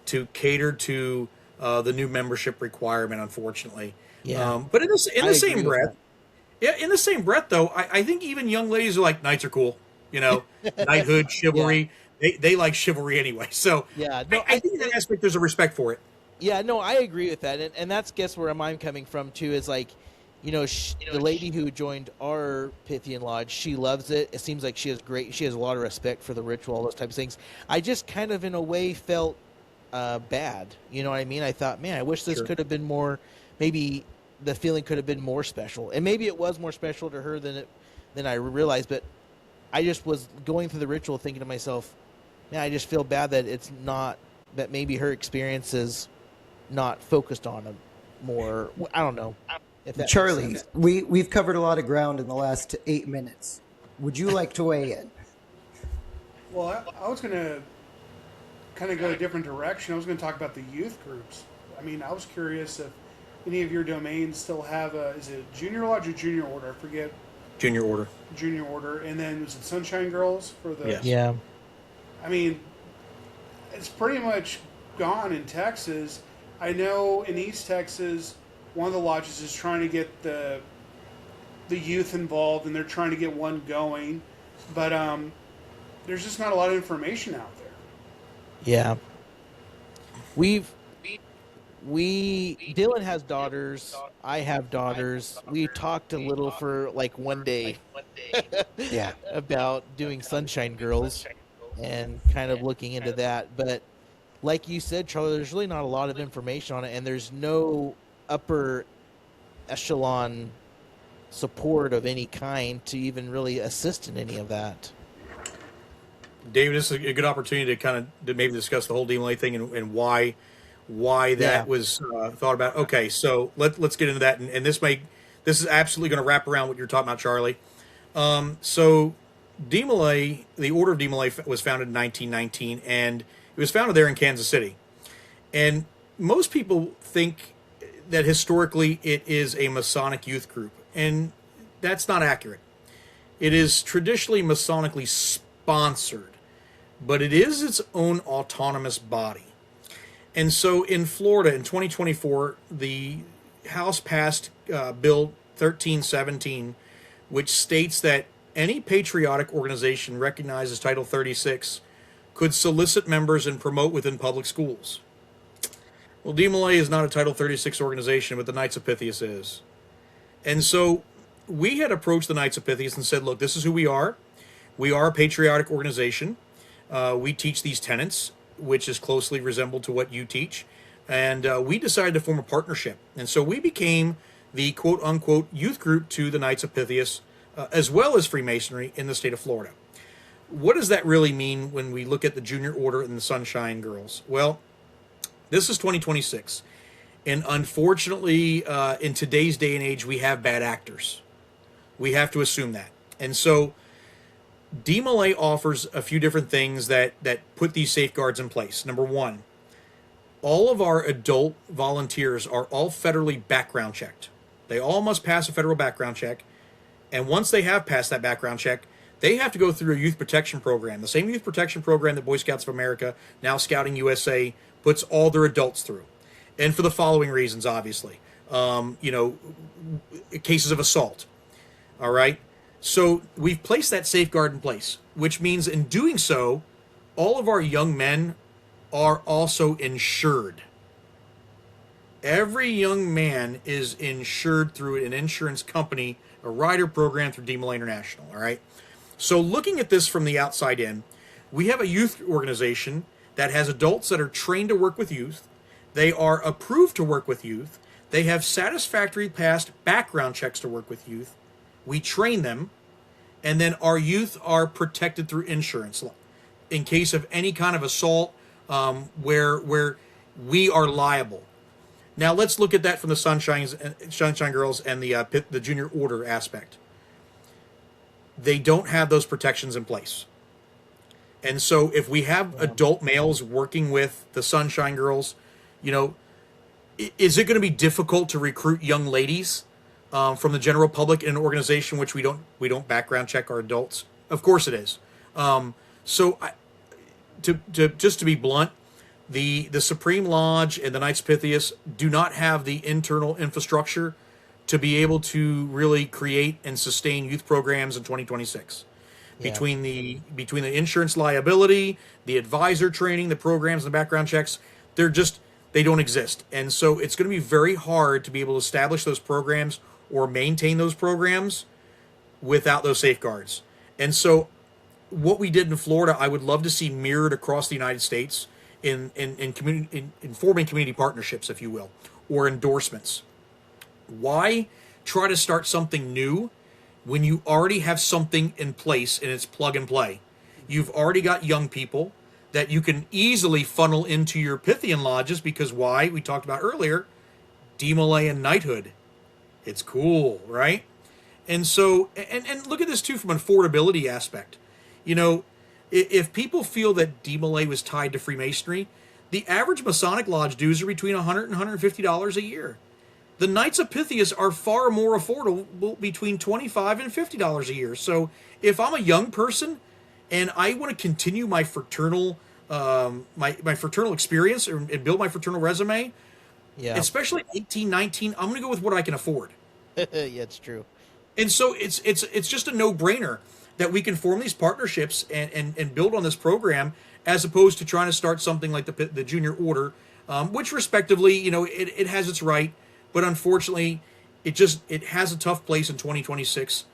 to cater to the new membership requirement, unfortunately. But in the same breath, in the same breath, though, I think even young ladies are like, knights are cool, knighthood, chivalry. They like chivalry anyway. So I think in that aspect there's a respect for it. Yeah, no, I agree with that, and that's guess where I'm coming from too. Is like, the lady who joined our Pythian lodge, she loves it. It seems like she has a lot of respect for the ritual, all those types of things. I just kind of, in a way, felt bad. You know what I mean? I thought, man, I wish this could have been more. Maybe the feeling could have been more special, and maybe it was more special to her than I realized. But I just was going through the ritual, thinking to myself, man, I just feel bad that it's not, that maybe her experience is not focused on a more. I don't know. Charlie, we've covered a lot of ground in the last 8 minutes. Would you like to weigh in? Well, I was going to kind of go a different direction. I was going to talk about the youth groups. I mean, I was curious if any of your domains still have is it Junior Lodge or Junior Order? I forget. Junior Order. Junior Order. And then was it Sunshine Girls for the... Yeah. I mean, it's pretty much gone in Texas. I know in East Texas, one of the lodges is trying to get the youth involved, and they're trying to get one going, but there's just not a lot of information out there. Yeah, Dylan has daughters. I have daughters. We talked a little for like one day, about doing Sunshine Girls and kind of looking into that. But like you said, Charlie, there's really not a lot of information on it, and there's no upper echelon support of any kind to even really assist in any of that. David, this is a good opportunity to maybe discuss the whole DMLA thing and why that was thought about. Okay, so let's get into that, and this is absolutely going to wrap around what you're talking about, Charlie. So DMLA, the Order of DMLA, was founded in 1919, and it was founded there in Kansas City. And most people think that historically it is a Masonic youth group, and that's not accurate. It is traditionally Masonically sponsored, but it is its own autonomous body. And so in Florida in 2024, the House passed Bill 1317, which states that any patriotic organization recognized as Title 36 could solicit members and promote within public schools. Well, DMLA is not a Title 36 organization, but the Knights of Pythias is. And so we had approached the Knights of Pythias and said, look, this is who we are. We are a patriotic organization. We teach these tenets, which is closely resembled to what you teach. And we decided to form a partnership. And so we became the quote-unquote youth group to the Knights of Pythias, as well as Freemasonry in the state of Florida. What does that really mean when we look at the Junior Order and the Sunshine Girls? Well, this is 2026. And unfortunately, in today's day and age, we have bad actors. We have to assume that. And so DMLA offers a few different things that put these safeguards in place. Number one, all of our adult volunteers are all federally background checked. They all must pass a federal background check. And once they have passed that background check, they have to go through a youth protection program, the same youth protection program that Boy Scouts of America, now Scouting USA, puts all their adults through. And for the following reasons, obviously. Cases of assault. All right? So we've placed that safeguard in place, which means in doing so, all of our young men are also insured. Every young man is insured through an insurance company, a rider program through DMLA International, all right? So looking at this from the outside in, we have a youth organization that has adults that are trained to work with youth. They are approved to work with youth. They have satisfactory passed background checks to work with youth. We train them, and then our youth are protected through insurance in case of any kind of assault where we are liable. Now let's look at that from the Sunshine Girls and the Junior Order aspect. They don't have those protections in place. And so if we have adult males working with the Sunshine Girls, is it going to be difficult to recruit young ladies from the general public in an organization which we don't background check our adults? Of course it is. Just to be blunt, the Supreme Lodge and the Knights Pythias do not have the internal infrastructure to be able to really create and sustain youth programs in 2026. Yeah. Between the insurance liability, the advisor training, the programs, and the background checks, they don't exist. And so it's going to be very hard to be able to establish those programs or maintain those programs without those safeguards. And so what we did in Florida, I would love to see mirrored across the United States in forming community partnerships, if you will, or endorsements. Why try to start something new when you already have something in place and it's plug and play? You've already got young people that you can easily funnel into your Pythian lodges because why? We talked about earlier, DMLA and knighthood. It's cool, right? And so, and look at this too from an affordability aspect. If people feel that DMLA was tied to Freemasonry, the average Masonic Lodge dues are between $100 and $150 a year. The Knights of Pythias are far more affordable, between $25 and $50 a year. So if I'm a young person and I want to continue my fraternal my fraternal experience and build my fraternal resume, especially 18, 19, I'm going to go with what I can afford. Yeah, it's true. And so it's just a no-brainer that we can form these partnerships and build on this program as opposed to trying to start something like the Junior Order, which respectively, it has its right, but unfortunately, it has a tough place in 2026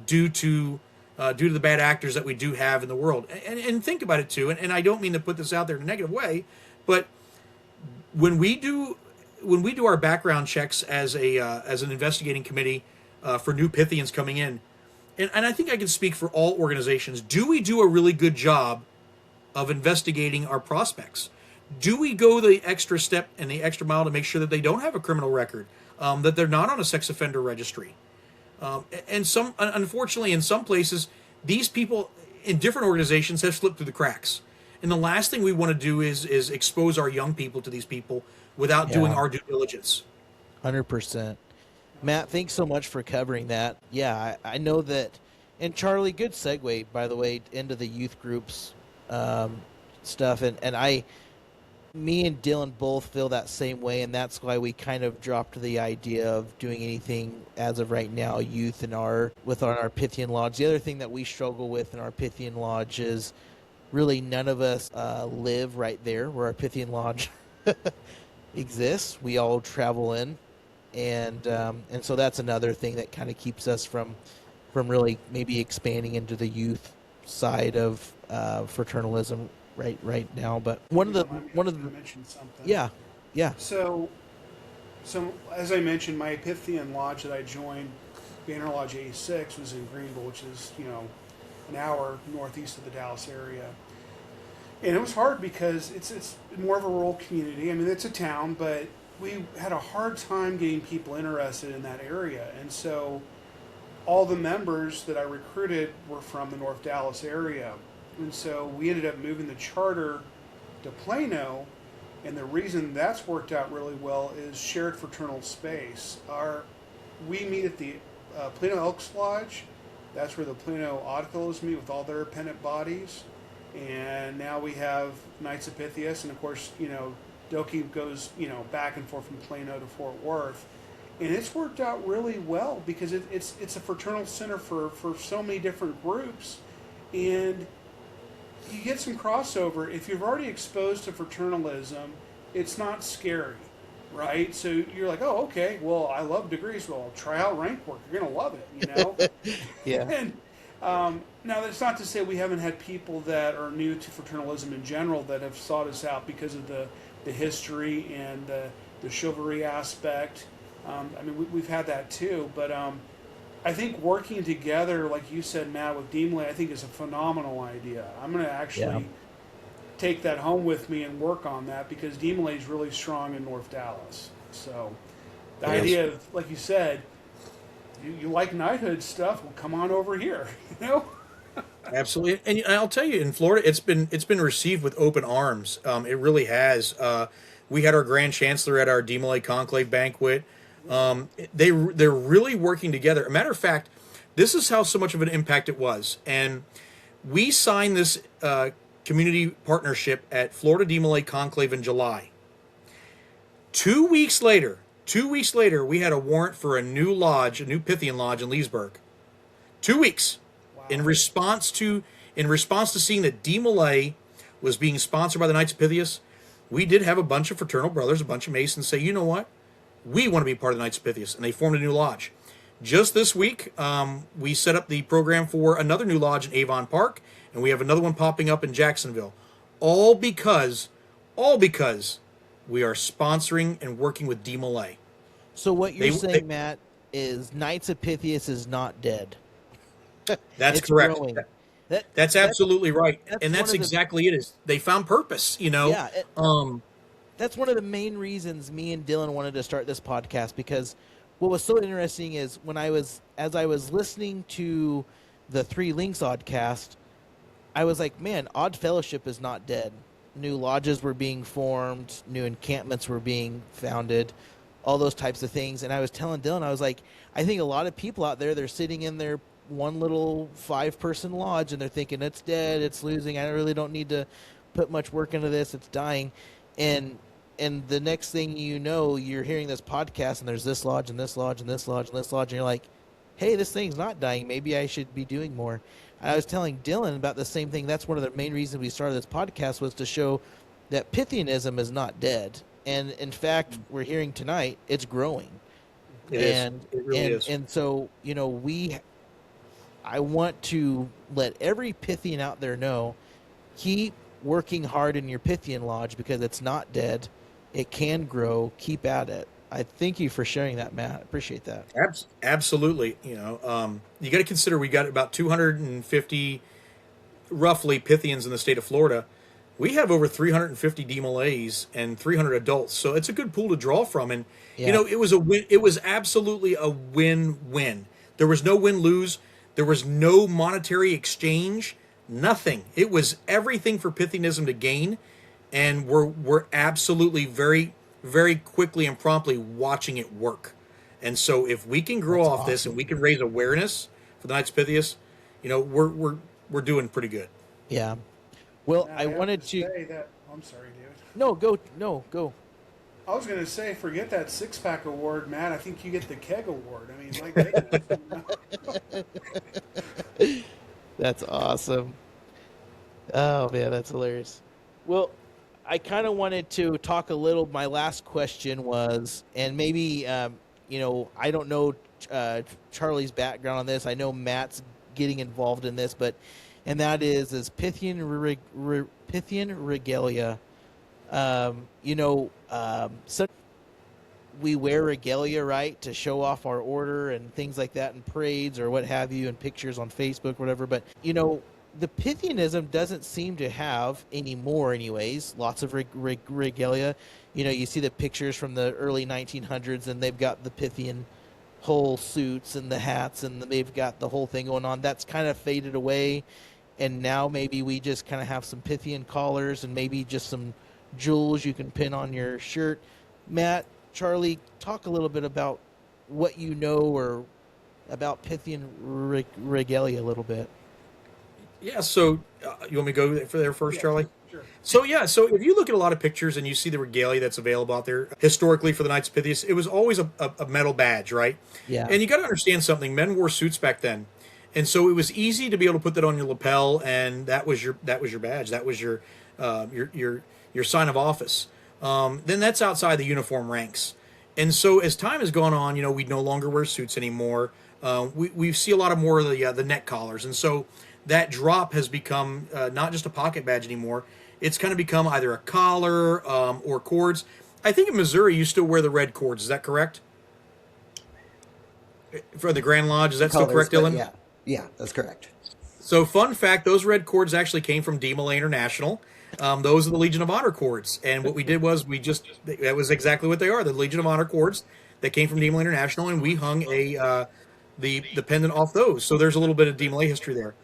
due to the bad actors that we do have in the world. And think about it too, and I don't mean to put this out there in a negative way, but when we do our background checks as an investigating committee for new Pythians coming in, and I think I can speak for all organizations, do we do a really good job of investigating our prospects? Do we go the extra step and the extra mile to make sure that they don't have a criminal record, that they're not on a sex offender registry? And unfortunately, in some places, these people in different organizations have slipped through the cracks. And the last thing we want to do is expose our young people to these people without doing our due diligence. 100%. Matt, thanks so much for covering that. Yeah, I know that. And Charlie, good segue, by the way, into the youth groups stuff. And me and Dylan both feel that same way, and that's why we kind of dropped the idea of doing anything as of right now, youth in our Pythian Lodge. The other thing that we struggle with in our Pythian Lodge is really none of us live right there where our Pythian Lodge exists. We all travel in, and so that's another thing that kind of keeps us from really maybe expanding into the youth side of fraternalism right now. But one of the mention something. Yeah. So as I mentioned, my Pythian lodge that I joined, Banner Lodge 86, was in Greenville, which is an hour northeast of the Dallas area. And it was hard because it's more of a rural community. I mean, it's a town, but we had a hard time getting people interested in that area. And so all the members that I recruited were from the North Dallas area. And so we ended up moving the charter to Plano. And the reason that's worked out really well is shared fraternal space. We meet at the Plano Elks Lodge, That's where the Plano Oddfellows meet with all their pennant bodies. And now we have Knights of Pythias, and of course, Doki goes, back and forth from Plano to Fort Worth. And it's worked out really well because it's a fraternal center for so many different groups. And you get some crossover. If you're already exposed to fraternalism, it's not scary, right? So you're like, oh, okay, well, I love degrees. Well, try out rank work. You're going to love it, Yeah. And now, that's not to say we haven't had people that are new to fraternalism in general that have sought us out because of the history and the chivalry aspect. We've had that too, but I think working together, like you said, Matt, with Deemley, I think is a phenomenal idea. I'm going to actually take that home with me and work on that because Deemley is really strong in North Dallas. So the idea of, like you said, you like knighthood stuff, well, come on over here, Absolutely, and I'll tell you, in Florida, it's been received with open arms. It really has. We had our Grand Chancellor at our Deemley Conclave banquet. They're really working together. A matter of fact, this is how so much of an impact it was, and we signed this community partnership at Florida Deemley Conclave in July. 2 weeks later, we had a warrant for a new lodge, a new Pythian lodge in Leesburg. 2 weeks. Wow. In response to seeing that Deemley was being sponsored by the Knights of Pythias, we did have a bunch of fraternal brothers, a bunch of Masons say, you know what? We want to be part of the Knights of Pythias, and they formed a new lodge. Just this week, we set up the program for another new lodge in Avon Park, and we have another one popping up in Jacksonville. All because we are sponsoring and working with Deemley. So what you're saying, Matt, is Knights of Pythias is not dead. That's correct. Growing. That's absolutely right. And that's one of exactly it. Is they found purpose, Yeah. That's one of the main reasons me and Dylan wanted to start this podcast, because what was so interesting is as I was listening to the Three Links Oddcast, I was like, man, Odd Fellowship is not dead. New lodges were being formed, new encampments were being founded, all those types of things. And I was telling Dylan, I was like, I think a lot of people out there, they're sitting in their one little 5-person lodge and they're thinking it's dead, it's losing, I really don't need to put much work into this, it's dying. And the next thing you know, you're hearing this podcast and there's this lodge and this lodge and this lodge and this lodge, and you're like, hey, this thing's not dying, maybe I should be doing more. And I was telling Dylan about the same thing. That's one of the main reasons we started this podcast, was to show that Pythianism is not dead. And in fact, we're hearing tonight, it's growing. It really is. And so, I want to let every Pythian out there know, keep working hard in your Pythian lodge because it's not dead. It can grow. Keep at it. I thank you for sharing that, Matt. I appreciate that. Absolutely. You got to consider we got about 250 roughly Pythians in the state of Florida. We have over 350 DMLAs and 300 adults, so it's a good pool to draw from. And it was a win. It was absolutely a win-win. There was no win-lose. There was no monetary exchange. Nothing. It was everything for Pythianism to gain, and we're absolutely very, very quickly and promptly watching it work. And so, if we can grow off this and we can raise awareness for the Knights of Pythias, we're doing pretty good. Yeah. Well, Now, I wanted to say that. I'm sorry, David. No, go. I was going to say, forget that 6-pack award, Matt. I think you get the keg award. I mean, my goodness. That's awesome. Oh man, that's hilarious. Well, I kind of wanted to talk a little. My last question was, and maybe I don't know Charlie's background on this. I know Matt's getting involved in this, and that is Pythian regalia. So we wear regalia, right, to show off our order and things like that in parades or what have you, and pictures on Facebook, whatever. But, the Pythianism doesn't seem to have anymore anyways. Lots of regalia. You see the pictures from the early 1900s, and they've got the Pythian whole suits and the hats, and they've got the whole thing going on. That's kind of faded away. And now maybe we just kind of have some Pythian collars and maybe just some jewels you can pin on your shirt. Matt, Charlie, talk a little bit about what you know or about Pythian regalia a little bit. Yeah, so you want me to go for there first, Yeah, Charlie? sure. So yeah, so if you look at a lot of pictures and you see the regalia that's available out there historically for the Knights of Pythias, it was always a metal badge, right? Yeah. And you got to understand something: men wore suits back then, and so it was easy to be able to put that on your lapel, and that was your badge, that was your sign of office. Then that's outside the uniform ranks, and so as time has gone on, we no longer wear suits anymore. We see a lot of more of the neck collars, and so that drop has become not just a pocket badge anymore. It's kind of become either a collar or cords. I think in Missouri you still wear the red cords. Is that correct? For the Grand Lodge, is that still correct, Dylan? Yeah, that's correct. So, fun fact: those red cords actually came from DMLA International. Those are the Legion of Honor cords, and what we did was that was exactly what they are, the Legion of Honor cords that came from DMLA International, and we hung the pendant off those. So there's a little bit of DMLA history there.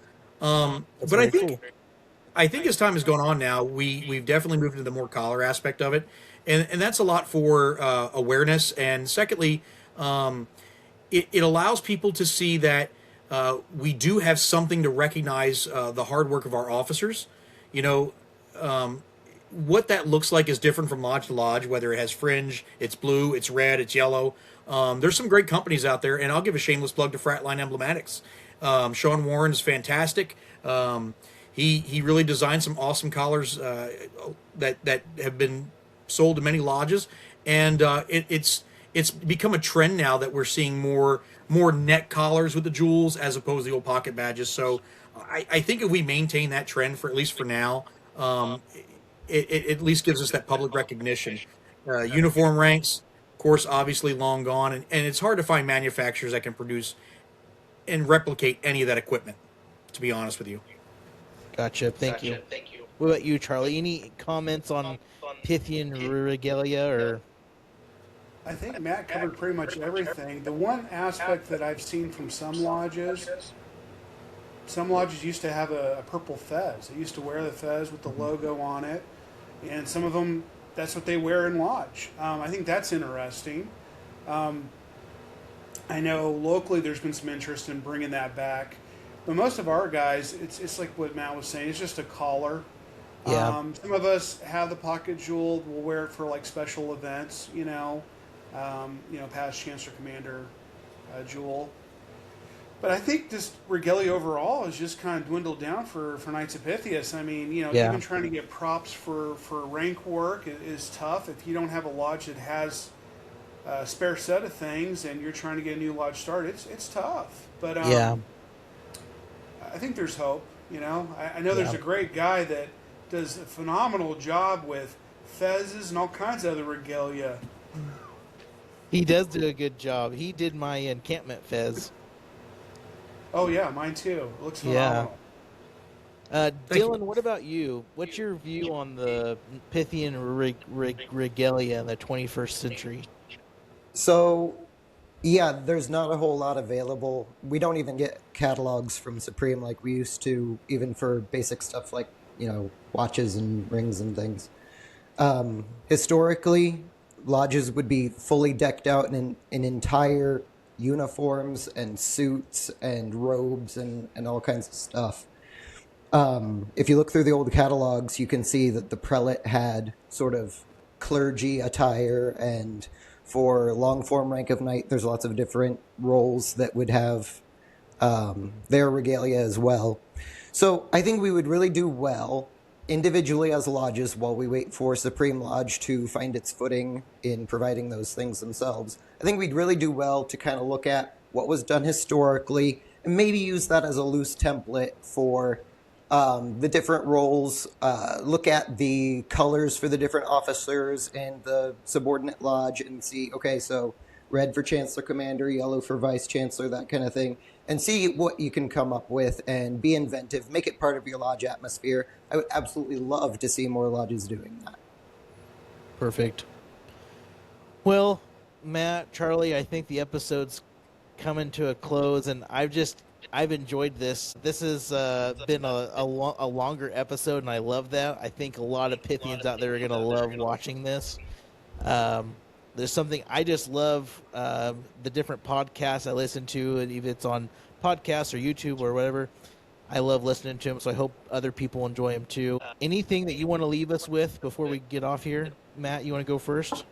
But I think as time has gone on now, we've definitely moved into the more collar aspect of it, and that's a lot for awareness. And secondly, it allows people to see that we do have something to recognize the hard work of our officers. What that looks like is different from lodge to lodge, whether it has fringe, it's blue, it's red, it's yellow. There's some great companies out there, and I'll give a shameless plug to Fratline Emblematics. Sean Warren is fantastic. He really designed some awesome collars that have been sold to many lodges, and it's become a trend now that we're seeing more neck collars with the jewels as opposed to the old pocket badges. So I think if we maintain that trend for at least for now, it at least gives us that public recognition. Uniform ranks, of course, obviously long gone, and it's hard to find manufacturers that can produce and replicate any of that equipment, to be honest with you. Gotcha. Thank you. What about you, Charlie? Any comments on Pythian regalia or? I think Matt covered pretty much everything. The one aspect that I've seen from some lodges used to have a purple fez. They used to wear the fez with the logo on it, and some of them, that's what they wear in lodge. I think that's interesting. I know locally there's been some interest in bringing that back, but most of our guys, it's like what Matt was saying, it's just a collar. Yeah. Some of us have the pocket jewel. We'll wear it for like special events, past Chancellor Commander jewel. But I think this regalia overall has just kind of dwindled down for Knights of Pythias. I mean, even trying to get props for rank work is tough. If you don't have a lodge that has a spare set of things and you're trying to get a new lodge started, it's tough. But I think there's hope. I know there's a great guy that does a phenomenal job with fezzes and all kinds of other regalia. He does do a good job. He did my encampment fez. Oh yeah, mine too. It looks phenomenal. Dylan, what about you? What's your view on the Pythian regalia in the 21st century? So, yeah, there's not a whole lot available. We don't even get catalogs from Supreme like we used to, even for basic stuff like, watches and rings and things. Historically, lodges would be fully decked out in entire uniforms and suits and robes and all kinds of stuff. If you look through the old catalogs, you can see that the prelate had sort of clergy attire, and for long form rank of knight, there's lots of different roles that would have their regalia as well. So I think we would really do well individually as lodges while we wait for Supreme Lodge to find its footing in providing those things themselves. I think we'd really do well to kind of look at what was done historically and maybe use that as a loose template for the different roles. Look at the colors for the different officers and the subordinate lodge and see, okay, so red for Chancellor Commander, yellow for Vice Chancellor, that kind of thing, and see what you can come up with and be inventive, make it part of your lodge atmosphere. I would absolutely love to see more lodges doing that. Perfect. Well, Matt, Charlie, I think the episode's coming to a close, and I've enjoyed this. This has been a longer episode, and I love that. I think a lot of Pythians out there are going to love watching this. There's something I just love, the different podcasts I listen to, and if it's on podcasts or YouTube or whatever, I love listening to them. So I hope other people enjoy them too. Anything that you want to leave us with before we get off here, Matt? You want to go first?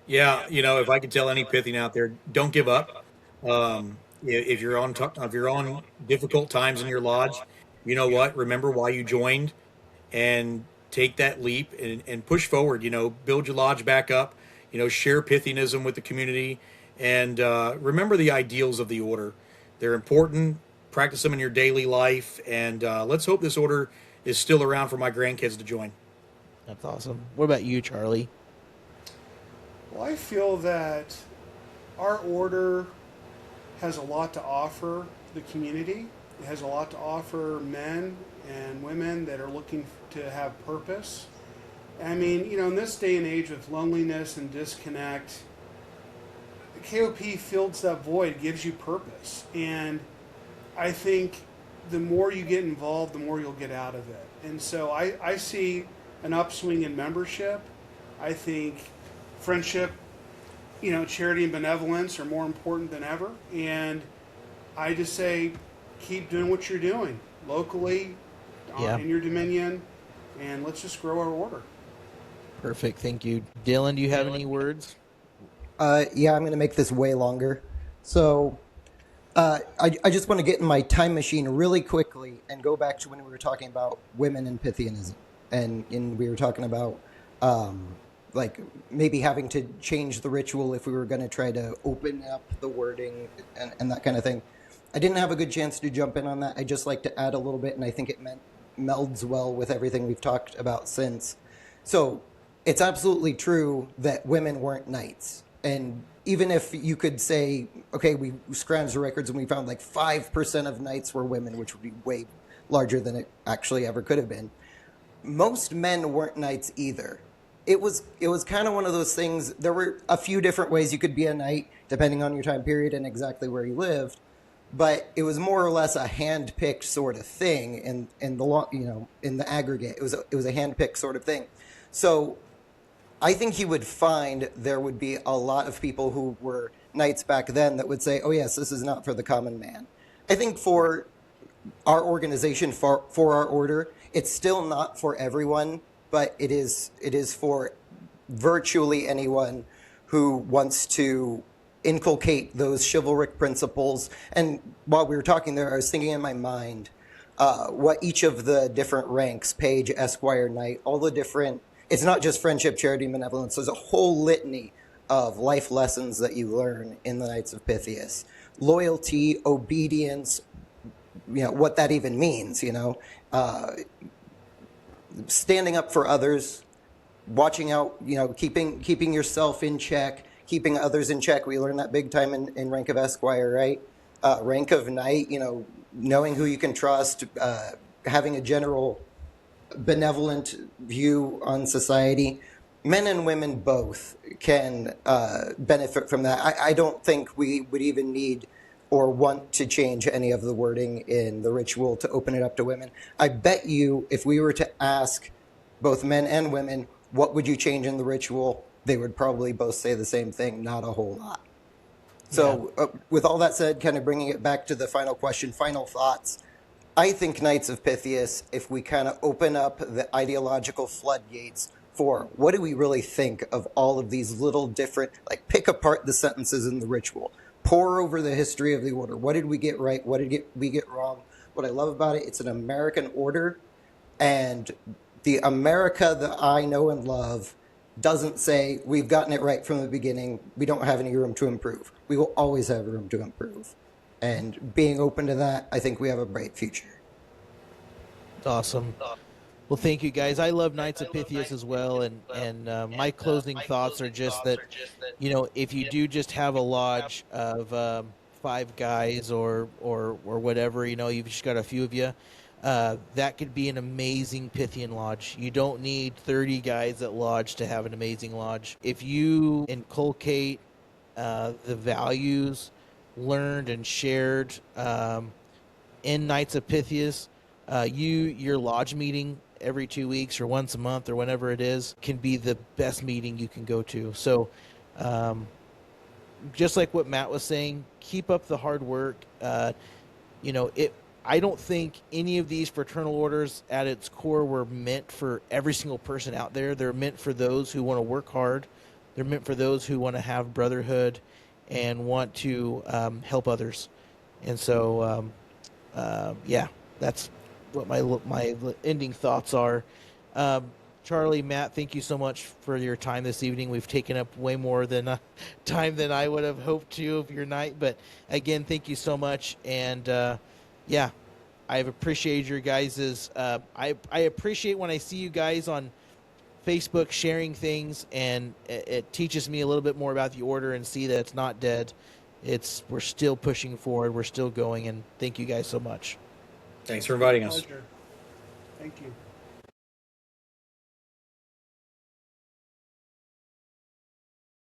Yeah, if I could tell any Pythian out there, don't give up. If you're on difficult times in your lodge, you know what? Remember why you joined, and take that leap and push forward. Build your lodge back up. Share Pythianism with the community, and remember the ideals of the order. They're important. Practice them in your daily life, and let's hope this order is still around for my grandkids to join. That's awesome. What about you, Charlie? Well, I feel that our order has a lot to offer the community. It has a lot to offer men and women that are looking to have purpose. I mean, in this day and age with loneliness and disconnect, KOP fills that void, gives you purpose. And I think the more you get involved, the more you'll get out of it. And so I see an upswing in membership. I think friendship, charity and benevolence are more important than ever. And I just say, keep doing what you're doing locally, in your dominion, and let's just grow our order. Perfect. Thank you. Dylan, do you have any words? Yeah, I'm going to make this way longer. So I just want to get in my time machine really quickly and go back to when we were talking about women and Pythianism. And we were talking about like maybe having to change the ritual if we were going to try to open up the wording and that kind of thing. I didn't have a good chance to jump in on that. I just like to add a little bit, and I think it melds well with everything we've talked about since. So it's absolutely true that women weren't knights. And even if you could say, okay, we scrounged the records and we found like 5% of knights were women, which would be way larger than it actually ever could have been. Most men weren't knights either. It was kind of one of those things. There were a few different ways you could be a knight, depending on your time period and exactly where you lived. But it was more or less a hand-picked sort of thing in the aggregate. It was a hand-picked sort of thing. So I think you would find there would be a lot of people who were knights back then that would say, oh yes, this is not for the common man. I think for our organization, for our order, it's still not for everyone, but it is for virtually anyone who wants to inculcate those chivalric principles. And while we were talking there, I was thinking in my mind what each of the different ranks, page, esquire, knight, all the different, it's not just friendship, charity, and benevolence. There's a whole litany of life lessons that you learn in the Knights of Pythias. Loyalty, obedience, what that even means, standing up for others, watching out, keeping yourself in check, keeping others in check. We learned that big time in rank of esquire, right? Rank of knight, knowing who you can trust, having a general benevolent view on society. Men and women both can benefit from that. I don't think we would even need or want to change any of the wording in the ritual to open it up to women. I bet you if we were to ask both men and women, what would you change in the ritual? They would probably both say the same thing, not a whole lot. So with all that said, kind of bringing it back to the final question, final thoughts, I think Knights of Pythias, if we kind of open up the ideological floodgates for what do we really think of all of these little different, like pick apart the sentences in the ritual, pour over the history of the order. What did we get right? What did we get wrong? What I love about it, it's an American order, and the America that I know and love doesn't say we've gotten it right from the beginning. We don't have any room to improve. We will always have room to improve. And being open to that, I think we have a bright future. Awesome. Well, thank you guys. I love Knights of Pythias as well, and my closing thoughts are just that, if you do just have a lodge of 5 guys or whatever, you've just got a few of you, that could be an amazing Pythian lodge. You don't need 30 guys at lodge to have an amazing lodge. If you inculcate the values learned and shared in Knights of Pythias, your lodge meeting every 2 weeks or once a month or whenever it is can be the best meeting you can go to. So Just like what Matt was saying, keep up the hard work. I don't think any of these fraternal orders at its core were meant for every single person out there. They're meant for those who want to work hard. They're meant for those who want to have brotherhood and want to help others. And so, that's what my ending thoughts are. Charlie, Matt, thank you so much for your time this evening. We've taken up way more than time than I would have hoped to of your night. But again, thank you so much. And I've appreciated your guys's. I appreciate when I see you guys on Facebook sharing things, and it teaches me a little bit more about the order and see that it's not dead. We're still pushing forward. We're still going. And thank you guys so much. Thanks for inviting us. Pleasure. Thank you.